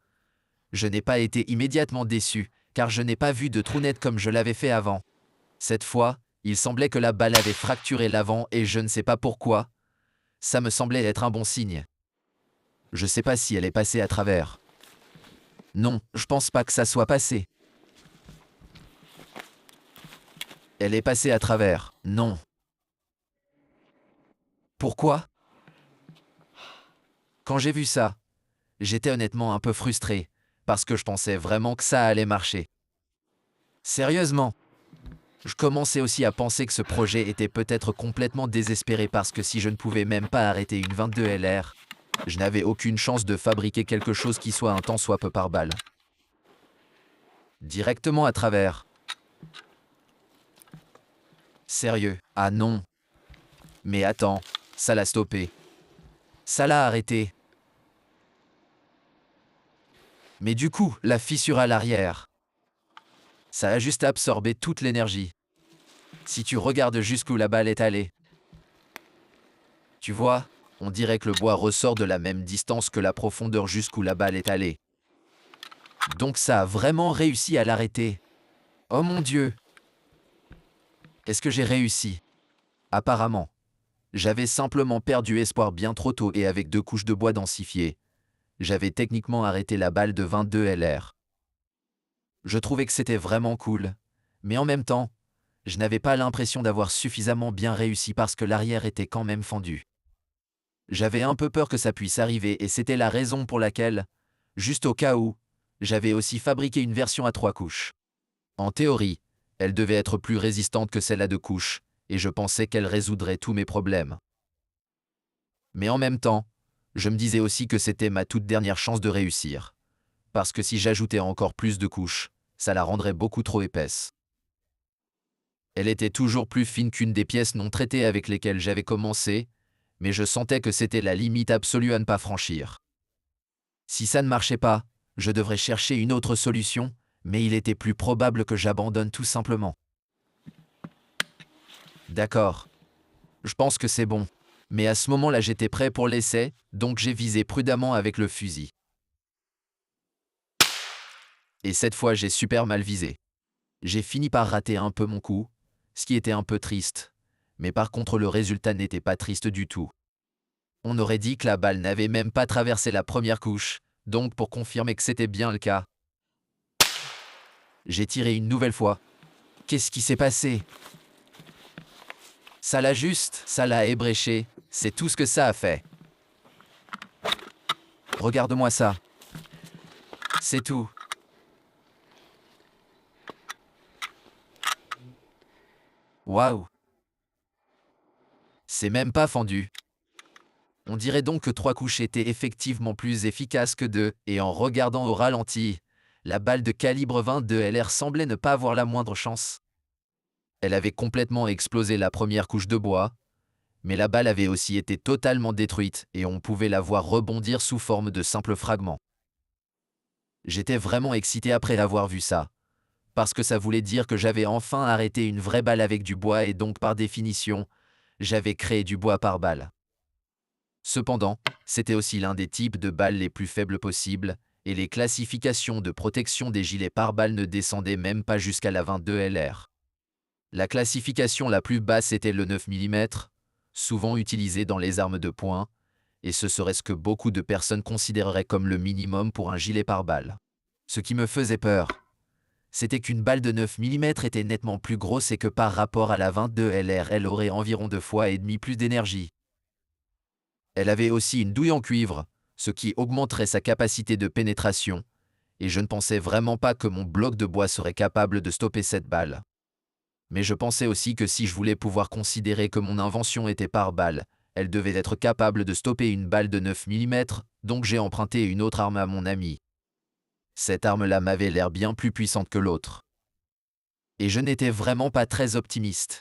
je n'ai pas été immédiatement déçu, car je n'ai pas vu de trou net comme je l'avais fait avant. Cette fois, il semblait que la balle avait fracturé l'avant et je ne sais pas pourquoi. Ça me semblait être un bon signe. Je sais pas si elle est passée à travers. Non, je pense pas que ça soit passé. Elle est passée à travers. Non. Pourquoi? Quand j'ai vu ça, j'étais honnêtement un peu frustré, parce que je pensais vraiment que ça allait marcher. Sérieusement. Je commençais aussi à penser que ce projet était peut-être complètement désespéré parce que si je ne pouvais même pas arrêter une 22 LR, je n'avais aucune chance de fabriquer quelque chose qui soit un tant soit peu par balle. Directement à travers. Sérieux? Ah non. Mais attends, ça l'a stoppé. Ça l'a arrêté. Mais du coup, la fissure à l'arrière. Ça a juste absorbé toute l'énergie. Si tu regardes jusqu'où la balle est allée. Tu vois, on dirait que le bois ressort de la même distance que la profondeur jusqu'où la balle est allée. Donc ça a vraiment réussi à l'arrêter. Oh mon Dieu! Est-ce que j'ai réussi? Apparemment. J'avais simplement perdu espoir bien trop tôt et avec 2 couches de bois densifiées. J'avais techniquement arrêté la balle de 22 LR. Je trouvais que c'était vraiment cool. Mais en même temps, je n'avais pas l'impression d'avoir suffisamment bien réussi parce que l'arrière était quand même fendu. J'avais un peu peur que ça puisse arriver et c'était la raison pour laquelle, juste au cas où, j'avais aussi fabriqué une version à 3 couches. En théorie, elle devait être plus résistante que celle à 2 couches, et je pensais qu'elle résoudrait tous mes problèmes. Mais en même temps, je me disais aussi que c'était ma toute dernière chance de réussir. Parce que si j'ajoutais encore plus de couches, ça la rendrait beaucoup trop épaisse. Elle était toujours plus fine qu'une des pièces non traitées avec lesquelles j'avais commencé, mais je sentais que c'était la limite absolue à ne pas franchir. Si ça ne marchait pas, je devrais chercher une autre solution, mais il était plus probable que j'abandonne tout simplement. D'accord. Je pense que c'est bon. Mais à ce moment-là, j'étais prêt pour l'essai, donc j'ai visé prudemment avec le fusil. Et cette fois, j'ai super mal visé. J'ai fini par rater un peu mon coup, ce qui était un peu triste. Mais par contre, le résultat n'était pas triste du tout. On aurait dit que la balle n'avait même pas traversé la première couche, donc pour confirmer que c'était bien le cas, j'ai tiré une nouvelle fois. Qu'est-ce qui s'est passé? Ça l'a ébréché, c'est tout ce que ça a fait. Regarde-moi ça. C'est tout. Waouh! C'est même pas fendu. On dirait donc que 3 couches étaient effectivement plus efficaces que 2, et en regardant au ralenti, la balle de calibre 22 LR semblait ne pas avoir la moindre chance. Elle avait complètement explosé la première couche de bois, mais la balle avait aussi été totalement détruite et on pouvait la voir rebondir sous forme de simples fragments. J'étais vraiment excité après avoir vu ça, parce que ça voulait dire que j'avais enfin arrêté une vraie balle avec du bois et donc par définition, j'avais créé du bois par balle. Cependant, c'était aussi l'un des types de balles les plus faibles possibles, et les classifications de protection des gilets pare-balles ne descendaient même pas jusqu'à la 22 LR. La classification la plus basse était le 9 mm, souvent utilisé dans les armes de poing, et ce serait ce que beaucoup de personnes considéreraient comme le minimum pour un gilet pare-balles. Ce qui me faisait peur, c'était qu'une balle de 9 mm était nettement plus grosse et que par rapport à la 22 LR, elle aurait environ 2,5 fois plus d'énergie. Elle avait aussi une douille en cuivre, ce qui augmenterait sa capacité de pénétration, et je ne pensais vraiment pas que mon bloc de bois serait capable de stopper cette balle. Mais je pensais aussi que si je voulais pouvoir considérer que mon invention était par balle, elle devait être capable de stopper une balle de 9 mm, donc j'ai emprunté une autre arme à mon ami. Cette arme-là m'avait l'air bien plus puissante que l'autre. Et je n'étais vraiment pas très optimiste.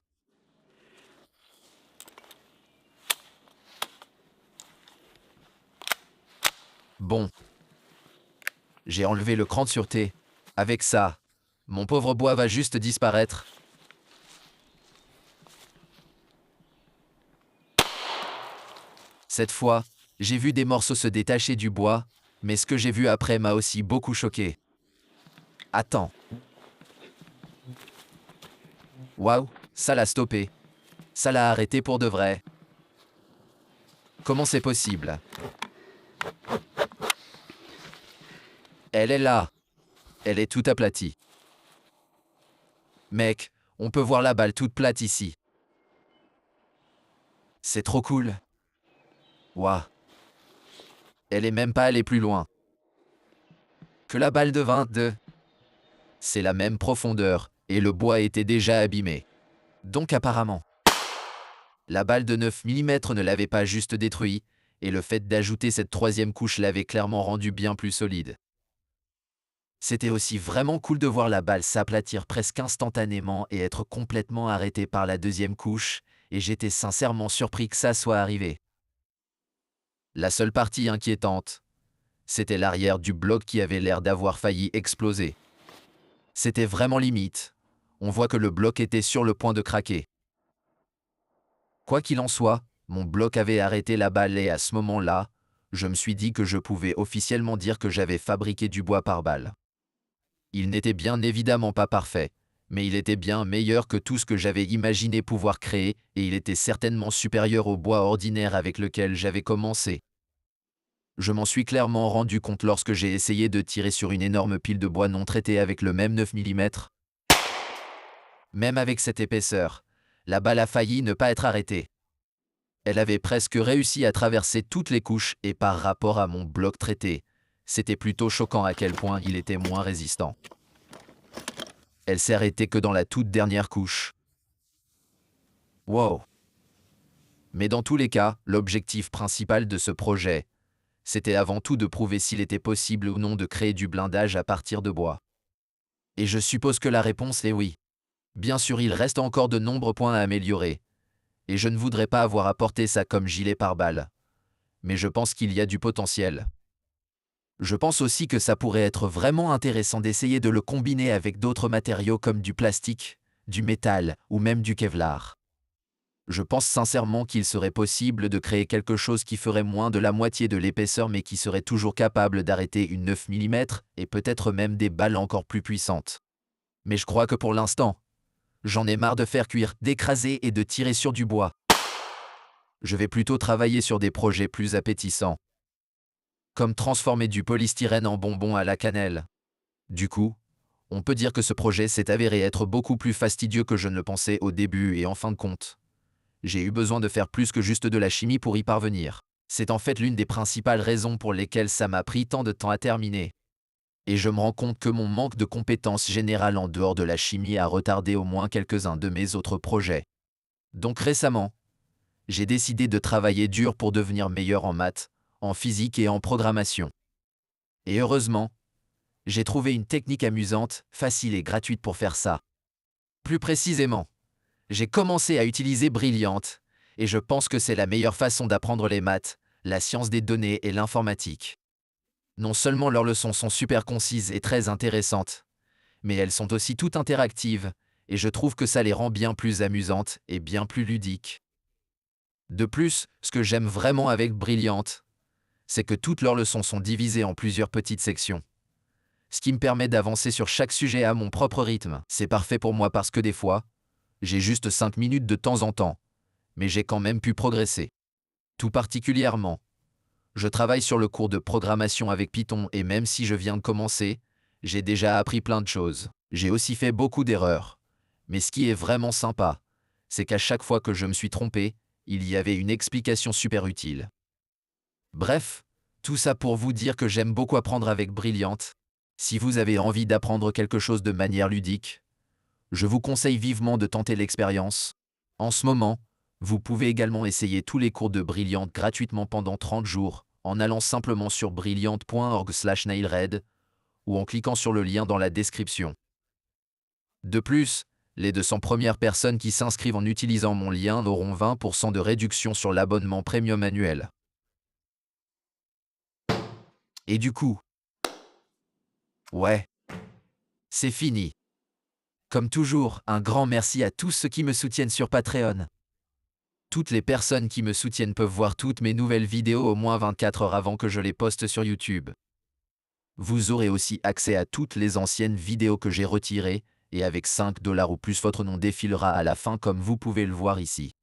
Bon. J'ai enlevé le cran de sûreté. Avec ça, mon pauvre bois va juste disparaître. Cette fois, j'ai vu des morceaux se détacher du bois, mais ce que j'ai vu après m'a aussi beaucoup choqué. Attends. Waouh, ça l'a stoppé. Ça l'a arrêté pour de vrai. Comment c'est possible? Elle est là. Elle est toute aplatie. Mec, on peut voir la balle toute plate ici. C'est trop cool. Waouh. Elle est même pas allée plus loin que la balle de 22. C'est la même profondeur, et le bois était déjà abîmé. Donc apparemment, la balle de 9 mm ne l'avait pas juste détruit, et le fait d'ajouter cette troisième couche l'avait clairement rendu bien plus solide. C'était aussi vraiment cool de voir la balle s'aplatir presque instantanément et être complètement arrêtée par la deuxième couche, et j'étais sincèrement surpris que ça soit arrivé. La seule partie inquiétante, c'était l'arrière du bloc qui avait l'air d'avoir failli exploser. C'était vraiment limite. On voit que le bloc était sur le point de craquer. Quoi qu'il en soit, mon bloc avait arrêté la balle et à ce moment-là, je me suis dit que je pouvais officiellement dire que j'avais fabriqué du bois par balle. Il n'était bien évidemment pas parfait, mais il était bien meilleur que tout ce que j'avais imaginé pouvoir créer et il était certainement supérieur au bois ordinaire avec lequel j'avais commencé. Je m'en suis clairement rendu compte lorsque j'ai essayé de tirer sur une énorme pile de bois non traité avec le même 9 mm. Même avec cette épaisseur, la balle a failli ne pas être arrêtée. Elle avait presque réussi à traverser toutes les couches et par rapport à mon bloc traité, c'était plutôt choquant à quel point il était moins résistant. Elle s'est arrêtée que dans la toute dernière couche. Wow! Mais dans tous les cas, l'objectif principal de ce projet, c'était avant tout de prouver s'il était possible ou non de créer du blindage à partir de bois. Et je suppose que la réponse est oui. Bien sûr, il reste encore de nombreux points à améliorer, et je ne voudrais pas avoir apporté ça comme gilet pare-balles. Mais je pense qu'il y a du potentiel. Je pense aussi que ça pourrait être vraiment intéressant d'essayer de le combiner avec d'autres matériaux comme du plastique, du métal ou même du Kevlar. Je pense sincèrement qu'il serait possible de créer quelque chose qui ferait moins de la moitié de l'épaisseur mais qui serait toujours capable d'arrêter une 9 mm et peut-être même des balles encore plus puissantes. Mais je crois que pour l'instant, j'en ai marre de faire cuire, d'écraser et de tirer sur du bois. Je vais plutôt travailler sur des projets plus appétissants, comme transformer du polystyrène en bonbons à la cannelle. Du coup, on peut dire que ce projet s'est avéré être beaucoup plus fastidieux que je ne le pensais au début et en fin de compte, j'ai eu besoin de faire plus que juste de la chimie pour y parvenir. C'est en fait l'une des principales raisons pour lesquelles ça m'a pris tant de temps à terminer. Et je me rends compte que mon manque de compétences générales en dehors de la chimie a retardé au moins quelques-uns de mes autres projets. Donc récemment, j'ai décidé de travailler dur pour devenir meilleur en maths, en physique et en programmation. Et heureusement, j'ai trouvé une technique amusante, facile et gratuite pour faire ça. Plus précisément, j'ai commencé à utiliser Brilliant, et je pense que c'est la meilleure façon d'apprendre les maths, la science des données et l'informatique. Non seulement leurs leçons sont super concises et très intéressantes, mais elles sont aussi toutes interactives, et je trouve que ça les rend bien plus amusantes et bien plus ludiques. De plus, ce que j'aime vraiment avec Brilliant, c'est que toutes leurs leçons sont divisées en plusieurs petites sections, ce qui me permet d'avancer sur chaque sujet à mon propre rythme. C'est parfait pour moi parce que des fois, j'ai juste 5 minutes de temps en temps, mais j'ai quand même pu progresser. Tout particulièrement, je travaille sur le cours de programmation avec Python et même si je viens de commencer, j'ai déjà appris plein de choses. J'ai aussi fait beaucoup d'erreurs. Mais ce qui est vraiment sympa, c'est qu'à chaque fois que je me suis trompé, il y avait une explication super utile. Bref, tout ça pour vous dire que j'aime beaucoup apprendre avec Brilliant. Si vous avez envie d'apprendre quelque chose de manière ludique, je vous conseille vivement de tenter l'expérience. En ce moment, vous pouvez également essayer tous les cours de Brilliant gratuitement pendant 30 jours en allant simplement sur brilliant.org/nailred ou en cliquant sur le lien dans la description. De plus, les 200 premières personnes qui s'inscrivent en utilisant mon lien auront 20% de réduction sur l'abonnement premium annuel. Et du coup, ouais, c'est fini. Comme toujours, un grand merci à tous ceux qui me soutiennent sur Patreon. Toutes les personnes qui me soutiennent peuvent voir toutes mes nouvelles vidéos au moins 24 heures avant que je les poste sur YouTube. Vous aurez aussi accès à toutes les anciennes vidéos que j'ai retirées, et avec 5 $ ou plus votre nom défilera à la fin comme vous pouvez le voir ici.